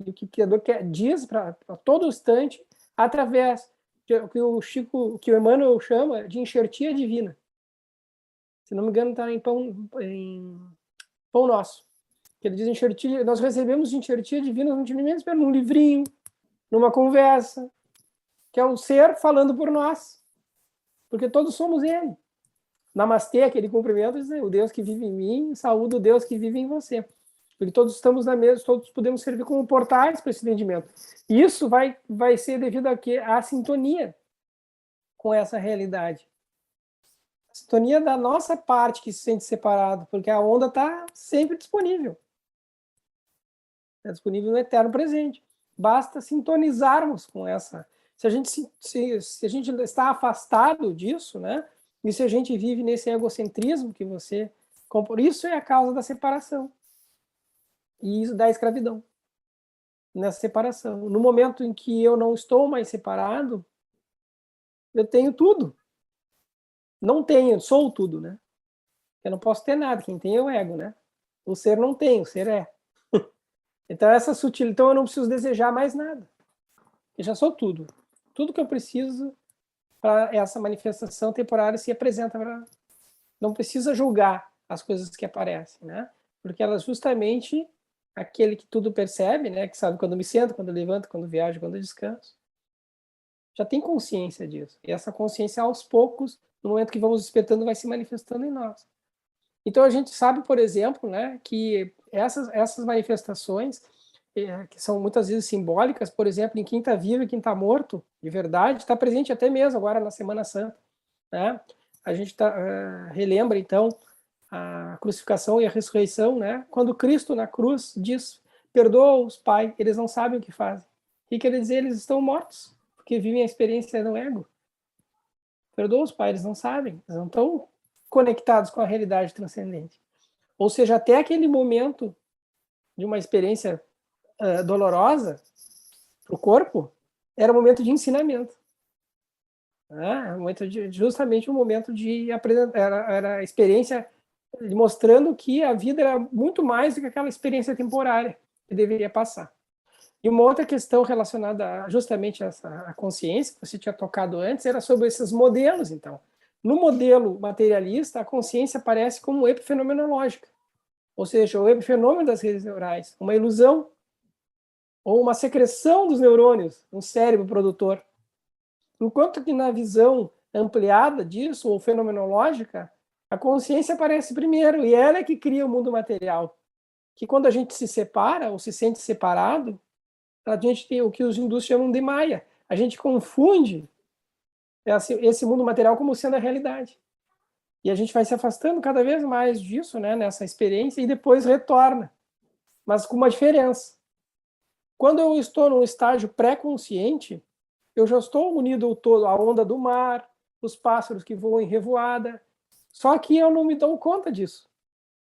E o que o Criador diz para todo instante, através que o Emmanuel chama de enxertia divina. Se não me engano, está em Pão Nosso. Ele diz enxertia, nós recebemos enxertia divina num livrinho, numa conversa, que é o ser falando por nós, porque todos somos ele. Namastê, aquele cumprimento, né? O Deus que vive em mim, saúde o Deus que vive em você. Porque todos estamos na mesa, todos podemos servir como portais para esse entendimento. Isso vai ser devido a quê? À sintonia com essa realidade. A sintonia da nossa parte que se sente separado, porque a onda está sempre disponível. É disponível no eterno presente. Basta sintonizarmos com essa. Se a gente está afastado disso, né? E se a gente vive nesse egocentrismo que você compõe, isso é a causa da separação e isso da escravidão. Nessa separação. No momento em que eu não estou mais separado, eu tenho tudo. Não tenho, sou tudo, né? Eu não posso ter nada. Quem tem é o ego, né? O ser não tem, o ser é. Então essa sutil, então eu não preciso desejar mais nada. Eu já sou tudo. Tudo que eu preciso para essa manifestação temporária se apresenta para. Não precisa julgar as coisas que aparecem, né? Porque elas justamente aquele que tudo percebe, né? Que sabe quando me sento, quando levanto, quando viajo, quando descanso, já tem consciência disso. E essa consciência aos poucos, no momento que vamos despertando, vai se manifestando em nós. Então a gente sabe, por exemplo, né, que essas manifestações que são muitas vezes simbólicas, por exemplo, em quem está vivo e quem está morto, de verdade, está presente até mesmo agora na Semana Santa, né? A gente relembra, então, a crucificação e a ressurreição, né? Quando Cristo na cruz diz, perdoa-os, Pai, eles não sabem o que fazem. O que quer dizer? Eles estão mortos, porque vivem a experiência no ego. Perdoa-os, Pai, eles não sabem, eles não estão conectados com a realidade transcendente. Ou seja, até aquele momento de uma experiência dolorosa para o corpo, era um momento de ensinamento. Justamente um momento de apresentar, era a experiência mostrando que a vida era muito mais do que aquela experiência temporária que deveria passar. E uma outra questão relacionada justamente a consciência, que você tinha tocado antes, era sobre esses modelos, então. No modelo materialista, a consciência aparece como epifenomenológica, ou seja, o epifenômeno das redes neurais, uma ilusão ou uma secreção dos neurônios no cérebro produtor. Enquanto que na visão ampliada disso, ou fenomenológica, a consciência aparece primeiro, e ela é que cria o mundo material. Que quando a gente se separa, ou se sente separado, a gente tem o que os hindus chamam de Maya. A gente confunde esse mundo material como sendo a realidade. E a gente vai se afastando cada vez mais disso, né, nessa experiência, e depois retorna, mas com uma diferença. Quando eu estou num estágio pré-consciente, eu já estou unido ao todo, à onda do mar, os pássaros que voam em revoada, só que eu não me dou conta disso.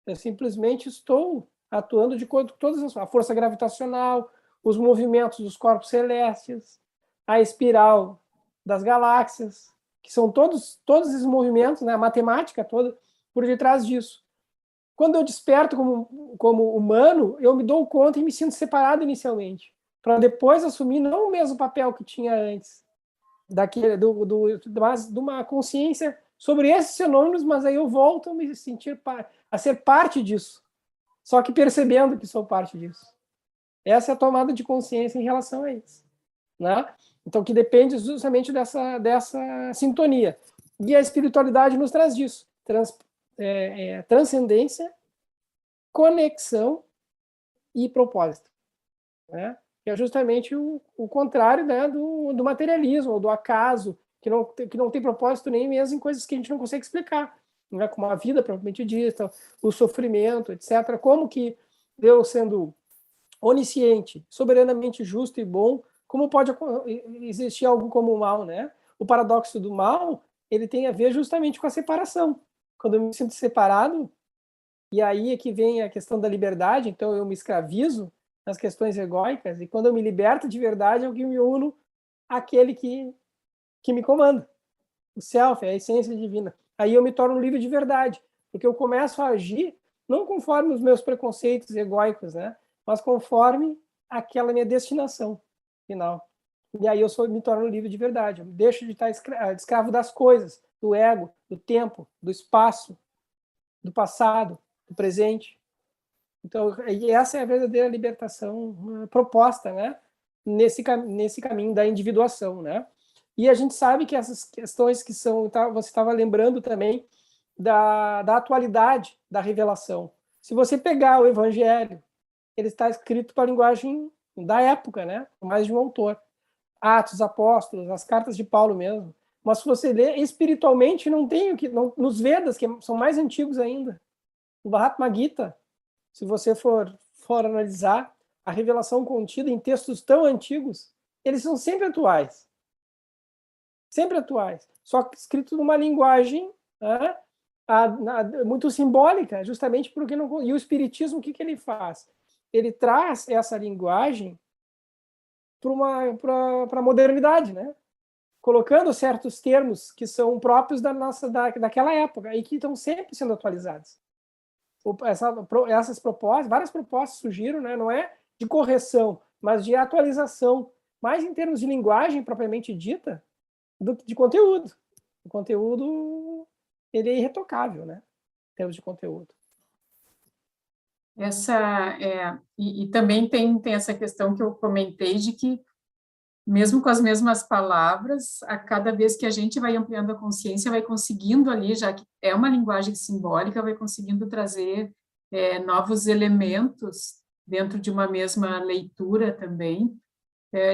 Eu simplesmente estou atuando de acordo com todas a força gravitacional, os movimentos dos corpos celestes, a espiral das galáxias, que são todos esses movimentos, né, a matemática toda por detrás disso. Quando eu desperto como humano, eu me dou conta e me sinto separado inicialmente, para depois assumir não o mesmo papel que tinha antes, mas de uma consciência sobre esses fenômenos, mas aí eu volto a me sentir a ser parte disso, só que percebendo que sou parte disso. Essa é a tomada de consciência em relação a isso, né? Então, que depende justamente dessa sintonia. E a espiritualidade nos traz disso. Transcendência, conexão e propósito, né? Que é justamente o contrário, né, do materialismo, ou do acaso, que não tem propósito nem mesmo em coisas que a gente não consegue explicar, né? Como a vida propriamente dita, o sofrimento, etc. Como que Deus, sendo onisciente, soberanamente justo e bom, como pode existir algo como o mal, né? O paradoxo do mal, ele tem a ver justamente com a separação. Quando eu me sinto separado, e aí é que vem a questão da liberdade, então eu me escravizo nas questões egóicas, e quando eu me liberto de verdade, eu que me uno àquele que me comanda. O self, a essência divina. Aí eu me torno livre de verdade, porque eu começo a agir não conforme os meus preconceitos egóicos, né? Mas conforme aquela minha destinação final. E aí me torno livre de verdade. Eu deixo de estar escravo das coisas, do ego, do tempo, do espaço, do passado, do presente. Então, essa é a verdadeira libertação proposta, né? Nesse caminho da individuação, né? E a gente sabe que essas questões que são, você estava lembrando também da atualidade da revelação. Se você pegar o Evangelho, ele está escrito para a linguagem da época, né? Mais de um autor. Atos, Apóstolos, as cartas de Paulo mesmo. Mas se você ler espiritualmente, não tem o que, nos Vedas, que são mais antigos ainda, o Mahatma Gita, se você for analisar a revelação contida em textos tão antigos, eles são sempre atuais. Sempre atuais. Só que escrito numa linguagem, né, muito simbólica, justamente porque não. E o Espiritismo, o que ele faz? Ele traz essa linguagem para a modernidade, né? Colocando certos termos que são próprios daquela época e que estão sempre sendo atualizados. Essas propostas, várias propostas surgiram, né? Não é de correção, mas de atualização, mais em termos de linguagem propriamente dita, de conteúdo. O conteúdo, ele é irretocável, né? Em termos de conteúdo. E também tem essa questão que eu comentei de que, mesmo com as mesmas palavras, a cada vez que a gente vai ampliando a consciência, vai conseguindo ali, já que é uma linguagem simbólica, vai conseguindo trazer novos elementos dentro de uma mesma leitura também,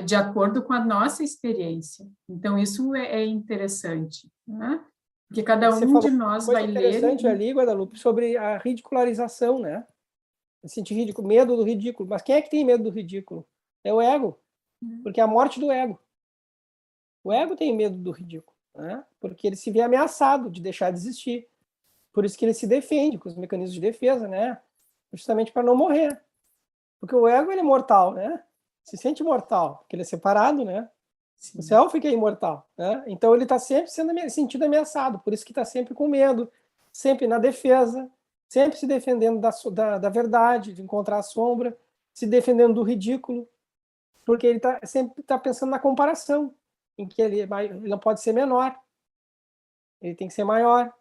de acordo com a nossa experiência. Então, isso é interessante, né? Porque cada um de nós vai ler... Coisa interessante ali, Guadalupe, sobre a ridicularização, né? Sentir ridículo, medo do ridículo. Mas quem é que tem medo do ridículo? É o ego. Porque é a morte do ego. O ego tem medo do ridículo, né? Porque ele se vê ameaçado de deixar de existir. Por isso que ele se defende com os mecanismos de defesa, né? Justamente para não morrer. Porque o ego, ele é mortal, né? Se sente mortal, porque ele é separado, né? Sim. O self que é imortal, né? Então ele está sempre sentindo ameaçado, por isso que está sempre com medo, sempre na defesa, sempre se defendendo da verdade, de encontrar a sombra, se defendendo do ridículo, porque ele sempre está pensando na comparação, em que ele não pode ser menor. Ele tem que ser maior.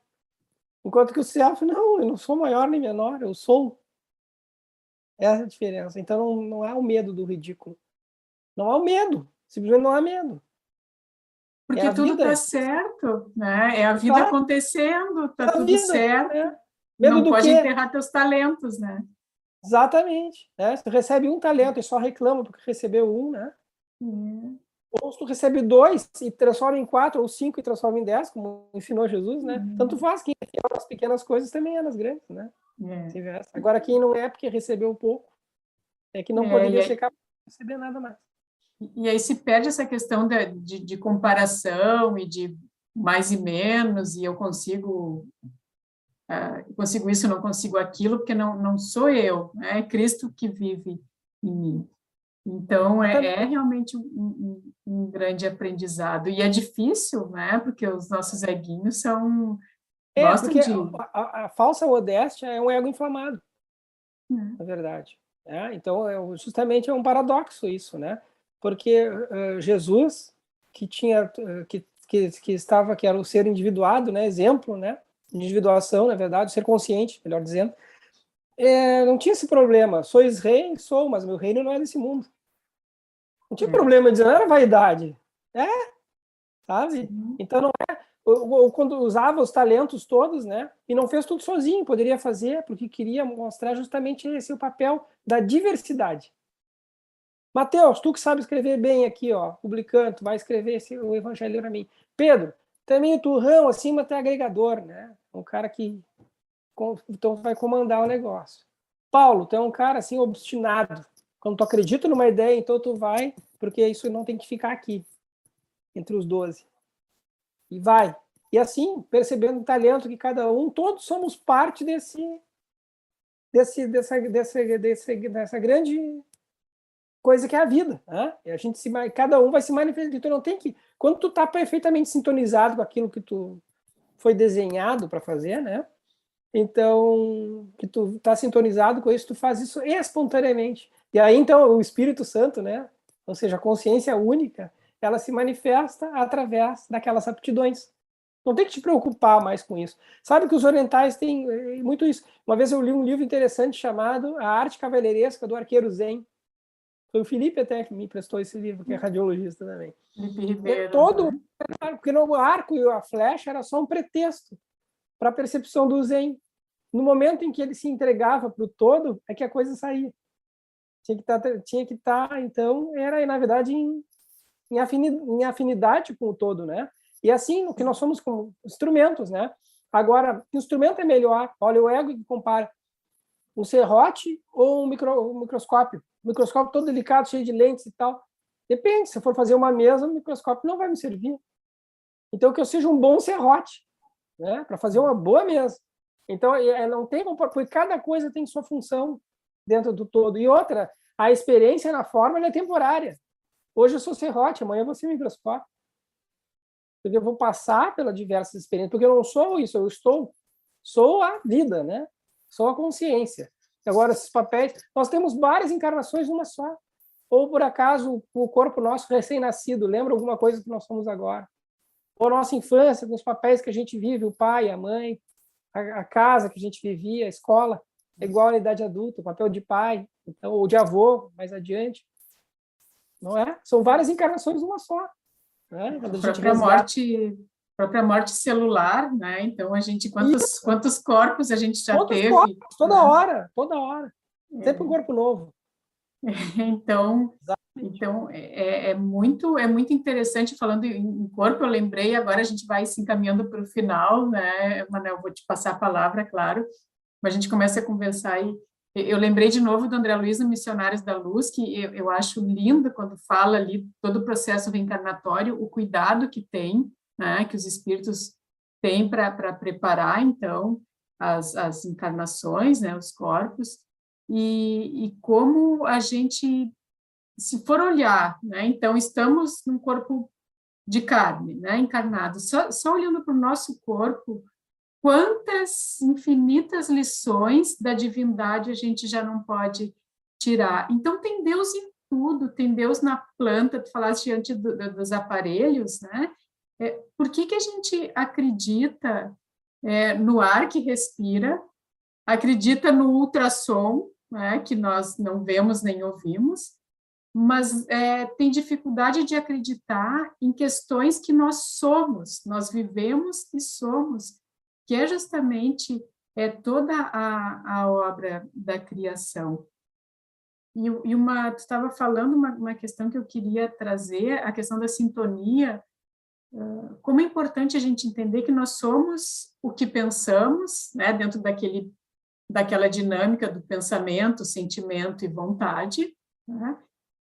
Enquanto que o self, não, eu não sou maior nem menor, eu sou. Essa é a diferença. Então não é o medo do ridículo. Não há o medo. Simplesmente não há medo. É Porque a tudo está vida. certo, né? É a vida Claro, acontecendo, está é a tudo vida. certo. É. Medo Não do pode quê? enterrar teus talentos, né? Exatamente. Né? Se tu recebe um talento e só reclama porque recebeu um, né? Ou se tu recebe 2 e transforma em 4, ou 5 e transforma em 10, como ensinou Jesus, né? Tanto faz, quem é nas pequenas coisas também é nas grandes, né? Agora, quem não é porque recebeu pouco, é que não poderia ser capaz de receber nada mais. E aí se perde essa questão de comparação e de mais e menos, e eu consigo isso, não consigo aquilo, porque não sou eu, né? É Cristo que vive em mim. Então, é realmente um grande aprendizado. E é difícil, né? Porque os nossos eguinhos gostam Porque de... a falsa modéstia é um ego inflamado, na verdade. Né? Então, justamente é um paradoxo isso, né? Porque Jesus, que tinha, que era o ser individuado, né? Exemplo, né? Individuação, na verdade, ser consciente, melhor dizendo, não tinha esse problema. Sois rei? Sou, mas meu reino não é desse mundo. Não tinha problema dizer, não era vaidade. Sabe? Sim. Então, não ou quando usava os talentos todos, né? E não fez tudo sozinho, poderia fazer, porque queria mostrar justamente esse o papel da diversidade. Mateus, tu que sabe escrever bem aqui, ó, publicando, tu vai escrever o evangelho para mim. Pedro, também o turrão, acima tem agregador, né? Um cara que então vai comandar o negócio. Paulo, tu é um cara assim obstinado. Quando tu acredita numa ideia, então tu vai, porque isso não tem que ficar aqui, entre os 12. E vai. E assim, percebendo o talento que cada um, todos somos parte dessa grande coisa que é a vida. Né? E a gente cada um vai se manifestar. Então não tem que. Quando tu tá perfeitamente sintonizado com aquilo que tu foi desenhado para fazer, né? Então, que tu tá sintonizado com isso, tu faz isso espontaneamente. E aí, então, o Espírito Santo, né? Ou seja, a consciência única, ela se manifesta através daquelas aptidões. Não tem que te preocupar mais com isso. Sabe que os orientais têm muito isso. Uma vez eu li um livro interessante chamado A Arte Cavalheiresca do Arqueiro Zen. Foi o Felipe até que me emprestou esse livro, que é radiologista também. Felipe Ribeiro. Todo, porque o arco e a flecha era só um pretexto para a percepção do Zen. No momento em que ele se entregava para o todo, é que a coisa saía. Tinha que estar, então, era, na verdade, em afinidade com o todo, né? E assim, o que nós somos como instrumentos, né? Agora, que instrumento é melhor? Olha, o ego que compara um serrote ou um microscópio. Um microscópio todo delicado, cheio de lentes e tal. Depende, se eu for fazer uma mesa, o microscópio não vai me servir. Então, que eu seja um bom serrote, né? Para fazer uma boa mesa. Então, não tem como, porque cada coisa tem sua função dentro do todo. E outra, a experiência na forma é temporária. Hoje eu sou serrote, amanhã eu vou ser microscópio. Porque eu vou passar pelas diversas experiências, porque eu não sou isso, sou a vida, né? Sou a consciência. Agora, esses papéis, nós temos várias encarnações numa só. Ou, por acaso, o corpo nosso recém-nascido lembra alguma coisa que nós somos agora. Ou a nossa infância, com os papéis que a gente vive, o pai, a mãe, a casa que a gente vivia, a escola, é igual à idade adulta, o papel de pai, então, ou de avô, mais adiante. Não é? São várias encarnações numa só. Né? Quando a gente própria morte celular, né? Então, a gente, quantos corpos a gente já Quantos teve? corpos? Toda hora. Sempre um corpo novo. Então é muito interessante. Falando em corpo, eu lembrei, agora a gente vai se encaminhando para o final, né, Manel? Vou te passar a palavra, claro, mas a gente começa a conversar e eu lembrei de novo do André Luiz no Missionários da Luz, que eu acho lindo quando fala ali todo o processo reencarnatório, o cuidado que tem, né, que os espíritos têm para preparar, então, as encarnações, né, os corpos, e como a gente, se for olhar, né, então estamos num corpo de carne, né, encarnado, só olhando para o nosso corpo, quantas infinitas lições da divindade a gente já não pode tirar. Então, tem Deus em tudo, tem Deus na planta, tu falaste antes dos aparelhos, né? Por que a gente acredita no ar que respira, acredita no ultrassom, né, que nós não vemos nem ouvimos, mas tem dificuldade de acreditar em questões que nós somos, nós vivemos e somos, que é justamente toda a obra da criação. E tu estava falando uma questão que eu queria trazer, a questão da sintonia, como é importante a gente entender que nós somos o que pensamos, né, dentro daquela dinâmica do pensamento, sentimento e vontade, né?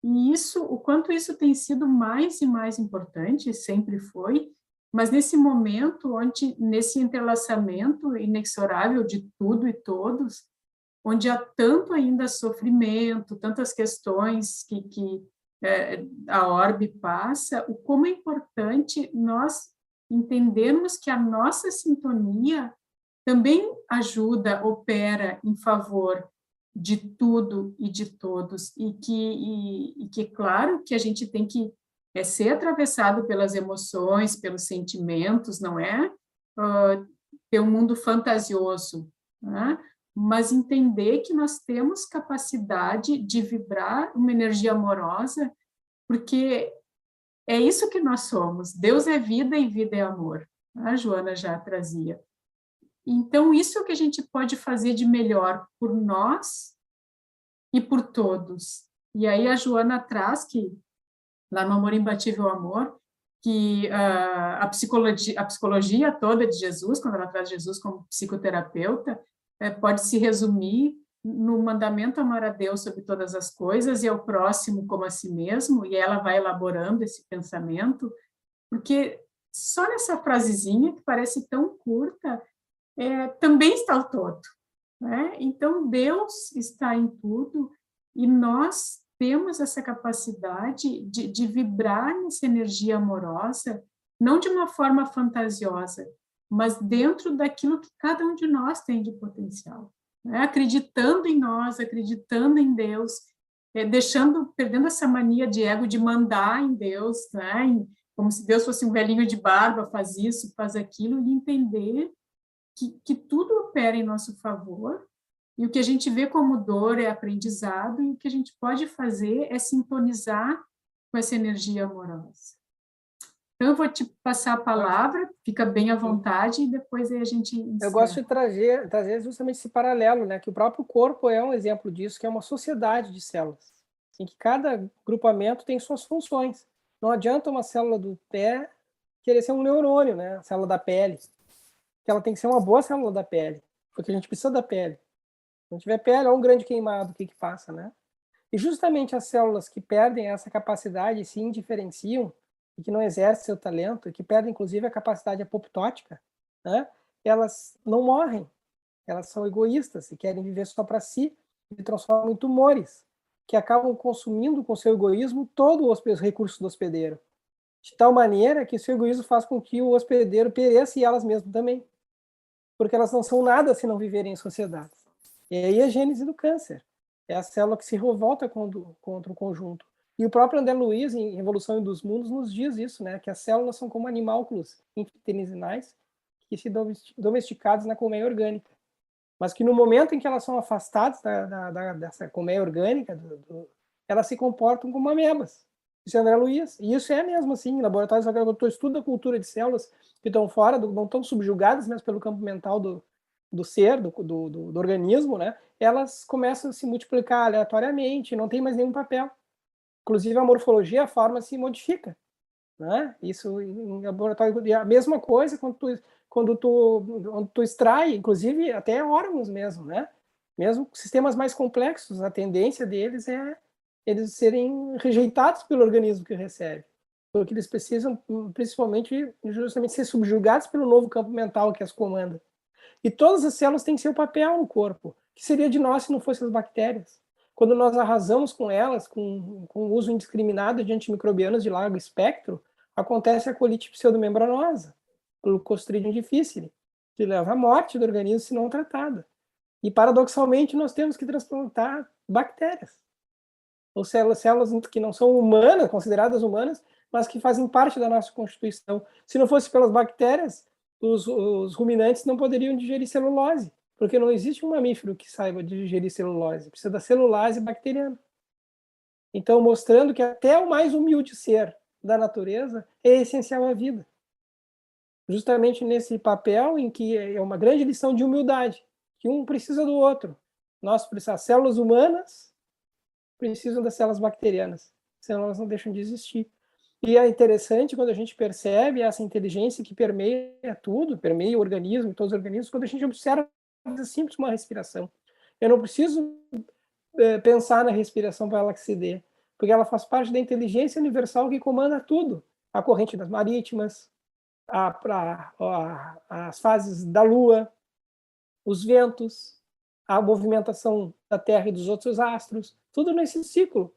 E o quanto isso tem sido mais e mais importante, sempre foi, mas nesse momento, onde, nesse entrelaçamento inexorável de tudo e todos, onde há tanto ainda sofrimento, tantas questões que a orbe passa, o como é importante nós entendermos que a nossa sintonia também ajuda, opera em favor de tudo e de todos, e que claro, que a gente tem que ser atravessado pelas emoções, pelos sentimentos, não é ter um mundo fantasioso, né? Mas entender que nós temos capacidade de vibrar uma energia amorosa, porque é isso que nós somos. Deus é vida e vida é amor. A Joana já trazia. Então, isso é o que a gente pode fazer de melhor por nós e por todos. E aí a Joana traz que, lá no Amor Imbatível Amor, que a psicologia toda de Jesus, quando ela traz Jesus como psicoterapeuta, pode se resumir no mandamento amar a Deus sobre todas as coisas e ao próximo como a si mesmo, e ela vai elaborando esse pensamento, porque só nessa frasezinha, que parece tão curta, também está o todo, né? Então, Deus está em tudo e nós temos essa capacidade de vibrar nessa energia amorosa, não de uma forma fantasiosa, mas dentro daquilo que cada um de nós tem de potencial, né? Acreditando em nós, acreditando em Deus, perdendo essa mania de ego de mandar em Deus, né? Como se Deus fosse um velhinho de barba, faz isso, faz aquilo, e entender que tudo opera em nosso favor, e o que a gente vê como dor é aprendizado, e o que a gente pode fazer é sintonizar com essa energia amorosa. Então, eu vou te passar a palavra, fica bem à vontade, e depois aí a gente encerra. Eu gosto de trazer justamente esse paralelo, né? Que o próprio corpo é um exemplo disso, que é uma sociedade de células, em que cada grupamento tem suas funções. Não adianta uma célula do pé querer ser um neurônio, né? A célula da pele. Que ela tem que ser uma boa célula da pele, porque a gente precisa da pele. Se não tiver pele, é um grande queimado, o que passa, né? E justamente as células que perdem essa capacidade, se indiferenciam, e que não exercem seu talento, e que perdem inclusive a capacidade apoptótica, né? Elas não morrem, elas são egoístas e querem viver só para si, e transformam em tumores, que acabam consumindo com seu egoísmo todos os recursos do hospedeiro, de tal maneira que seu egoísmo faz com que o hospedeiro pereça e elas mesmas também, porque elas não são nada se não viverem em sociedade. E aí a gênese do câncer. É a célula que se revolta contra o conjunto. E o próprio André Luiz, em Revolução dos Mundos, nos diz isso, né? Que as células são como animálculos intestinais que se domesticados na colmeia orgânica. Mas que no momento em que elas são afastadas dessa colmeia orgânica, elas se comportam como amebas. Isso é André Luiz. E isso é mesmo assim. Em laboratórios, quando tu estuda a cultura de células que estão fora, não estão subjugadas mesmo pelo campo mental do ser, do organismo, né? Elas começam a se multiplicar aleatoriamente, não tem mais nenhum papel. Inclusive a morfologia, a forma se modifica, né? Isso em laboratório, a mesma coisa quando tu extrai, inclusive até órgãos mesmo, né? Mesmo sistemas mais complexos, a tendência deles é eles serem rejeitados pelo organismo que recebe, porque eles precisam, principalmente, justamente ser subjugados pelo novo campo mental que as comanda. E todas as células têm seu papel no corpo. O que seria de nós se não fossem as bactérias? Quando nós arrasamos com elas, com o uso indiscriminado de antimicrobianos de largo espectro, acontece a colite pseudomembranosa, o Clostridium difficile, que leva à morte do organismo se não tratada. E, paradoxalmente, nós temos que transplantar bactérias. Ou células que não são humanas, consideradas humanas, mas que fazem parte da nossa constituição. Se não fosse pelas bactérias, os ruminantes não poderiam digerir celulose, porque não existe um mamífero que saiba digerir celulose, precisa da celulase bacteriana. Então, mostrando que até o mais humilde ser da natureza é essencial à vida. Justamente nesse papel em que é uma grande lição de humildade, que um precisa do outro. As células humanas precisam das células bacterianas, senão elas não deixam de existir. E é interessante quando a gente percebe essa inteligência que permeia tudo, permeia o organismo, todos os organismos, quando a gente observa simples uma respiração. Eu não preciso pensar na respiração para ela que se dê, porque ela faz parte da inteligência universal que comanda tudo. A corrente das marítimas, as fases da Lua, os ventos, a movimentação da Terra e dos outros astros, tudo nesse ciclo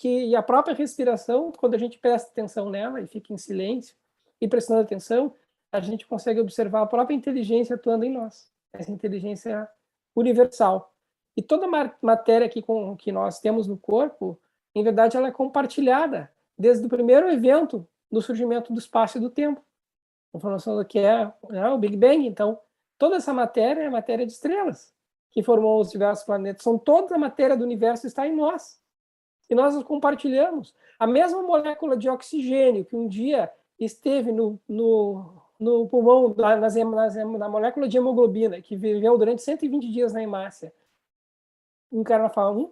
e a própria respiração, quando a gente presta atenção nela e fica em silêncio e prestando atenção, a gente consegue observar a própria inteligência atuando em nós, essa inteligência universal. E toda matéria que nós temos no corpo, em verdade, ela é compartilhada desde o primeiro evento do surgimento do espaço e do tempo. A informação do que é o Big Bang. Então, toda essa matéria é matéria de estrelas, que formou os diversos planetas. Toda a matéria do universo está em nós. E nós compartilhamos. A mesma molécula de oxigênio que um dia esteve no pulmão, na molécula de hemoglobina, que viveu durante 120 dias na hemácia, em Carnaval 1,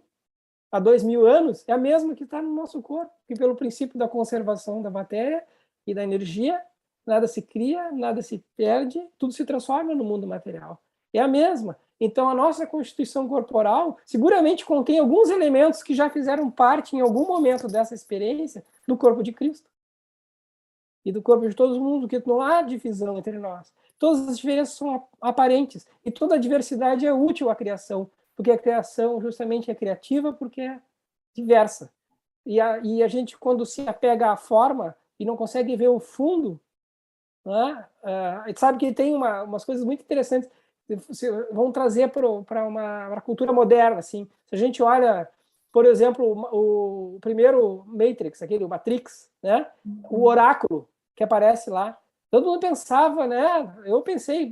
há 2.000 anos, é a mesma que está no nosso corpo, que pelo princípio da conservação da matéria e da energia, nada se cria, nada se perde, tudo se transforma no mundo material. É a mesma. Então, a nossa constituição corporal seguramente contém alguns elementos que já fizeram parte, em algum momento dessa experiência, do corpo de Cristo. E do corpo de todo mundo, que não há divisão entre nós. Todas as diferenças são aparentes. E toda a diversidade é útil à criação, porque a criação justamente é criativa porque é diversa. E a gente, quando se apega à forma e não consegue ver o fundo, né? Sabe que tem umas coisas muito interessantes vão trazer para uma cultura moderna, assim. Se a gente olha, por exemplo, o primeiro Matrix, o Matrix, né? O oráculo que aparece lá, todo mundo pensava, né? Eu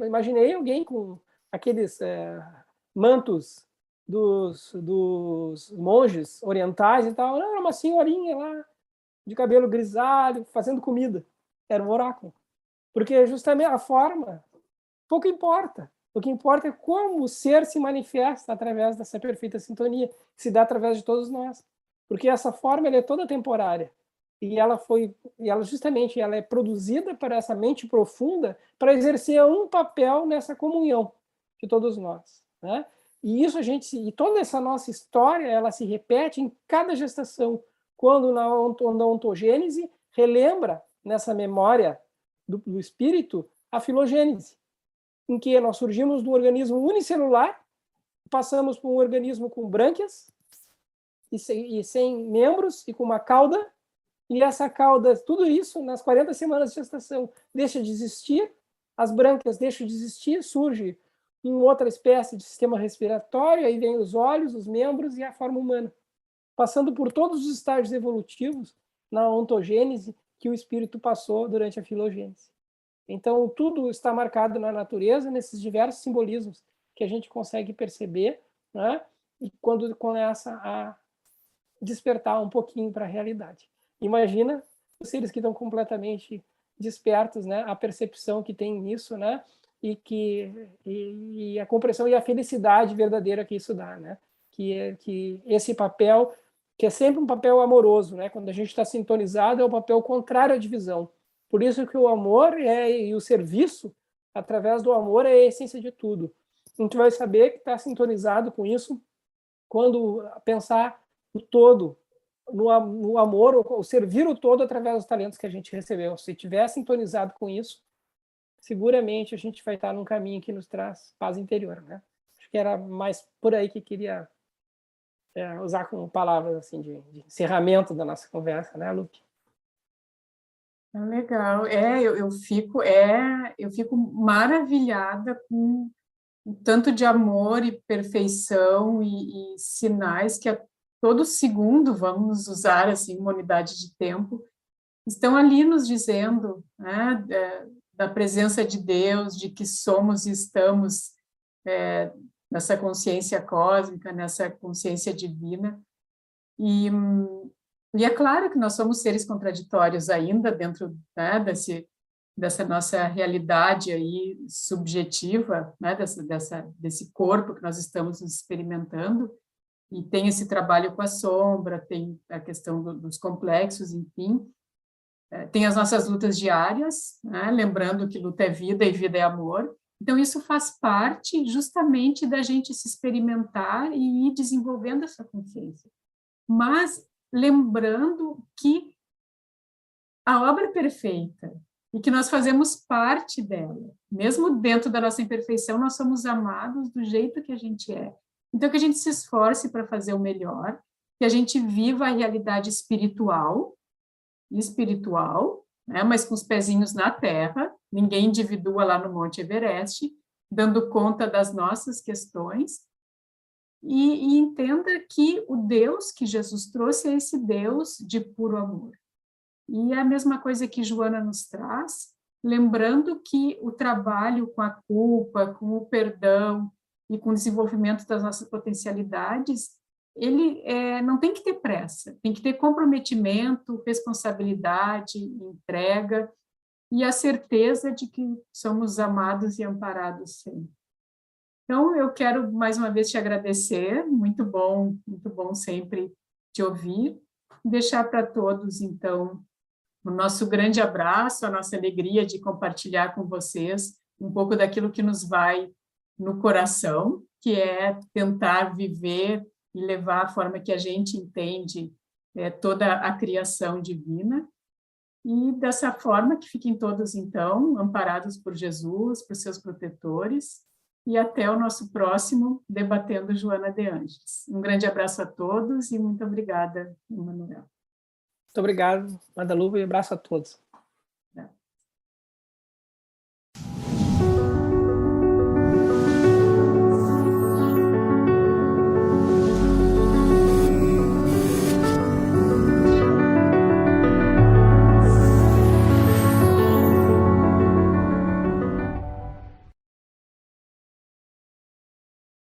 imaginei alguém com aqueles mantos dos monges orientais e tal. Não, era uma senhorinha lá de cabelo grisalho fazendo comida. Era um oráculo. Porque justamente a forma pouco importa. O que importa é como o ser se manifesta através dessa perfeita sintonia, que se dá através de todos nós. Porque essa forma ela é toda temporária. E ela justamente ela é produzida para essa mente profunda para exercer um papel nessa comunhão de todos nós, né? E e toda essa nossa história, ela se repete em cada gestação, quando na ontogênese relembra nessa memória do espírito a filogênese, em que nós surgimos de um organismo unicelular, passamos por um organismo com brânquias e sem membros e com uma cauda, e essa cauda, tudo isso nas 40 semanas de gestação deixa de existir, as brânquias deixam de existir, surge uma outra espécie de sistema respiratório, aí vem os olhos, os membros e a forma humana, passando por todos os estágios evolutivos na ontogênese que o espírito passou durante a filogênese. Então, tudo está marcado na natureza, nesses diversos simbolismos que a gente consegue perceber, né? E quando começa a despertar um pouquinho para a realidade. Imagina os seres que estão completamente despertos, né? A percepção que tem nisso, né? E a compreensão e a felicidade verdadeira que isso dá, né? Que esse papel, que é sempre um papel amoroso, né? Quando a gente está sintonizado, é o papel contrário à divisão. Por isso que o amor e o serviço, através do amor, é a essência de tudo. A gente vai saber que está sintonizado com isso quando pensar no todo, no amor, ou servir o todo através dos talentos que a gente recebeu. Se estiver sintonizado com isso, seguramente a gente vai estar num caminho que nos traz paz interior, né? Acho que era mais por aí que queria usar como palavras assim de encerramento da nossa conversa, né, Lupe? Legal. Eu fico maravilhada com o tanto de amor e perfeição e sinais que a todo segundo, vamos usar assim uma unidade de tempo, estão ali nos dizendo, né, da presença de Deus, de que somos e estamos nessa consciência cósmica, nessa consciência divina. E é claro que nós somos seres contraditórios ainda dentro, né, dessa nossa realidade aí subjetiva, né, desse corpo que nós estamos experimentando, e tem esse trabalho com a sombra, tem a questão dos complexos, enfim, tem as nossas lutas diárias, né, lembrando que luta é vida e vida é amor. Então, isso faz parte justamente da gente se experimentar e ir desenvolvendo essa consciência. Mas lembrando que a obra é perfeita e que nós fazemos parte dela. Mesmo dentro da nossa imperfeição, nós somos amados do jeito que a gente é. Então, que a gente se esforce para fazer o melhor, que a gente viva a realidade espiritual, né, mas com os pezinhos na terra, ninguém individua lá no Monte Everest, dando conta das nossas questões, e entenda que o Deus que Jesus trouxe é esse Deus de puro amor. E é a mesma coisa que Joana nos traz, lembrando que o trabalho com a culpa, com o perdão e com o desenvolvimento das nossas potencialidades, ele não tem que ter pressa, tem que ter comprometimento, responsabilidade, entrega e a certeza de que somos amados e amparados sempre. Então, eu quero mais uma vez te agradecer, muito bom sempre te ouvir, deixar para todos, então, o nosso grande abraço, a nossa alegria de compartilhar com vocês um pouco daquilo que nos vai no coração, que é tentar viver e levar a forma que a gente entende toda a criação divina, e dessa forma que fiquem todos, então, amparados por Jesus, por seus protetores, e até o nosso próximo Debatendo Joana de Ângeles. Um grande abraço a todos e muito obrigada, Emanuel. Muito obrigado, Madaluva, e abraço a todos.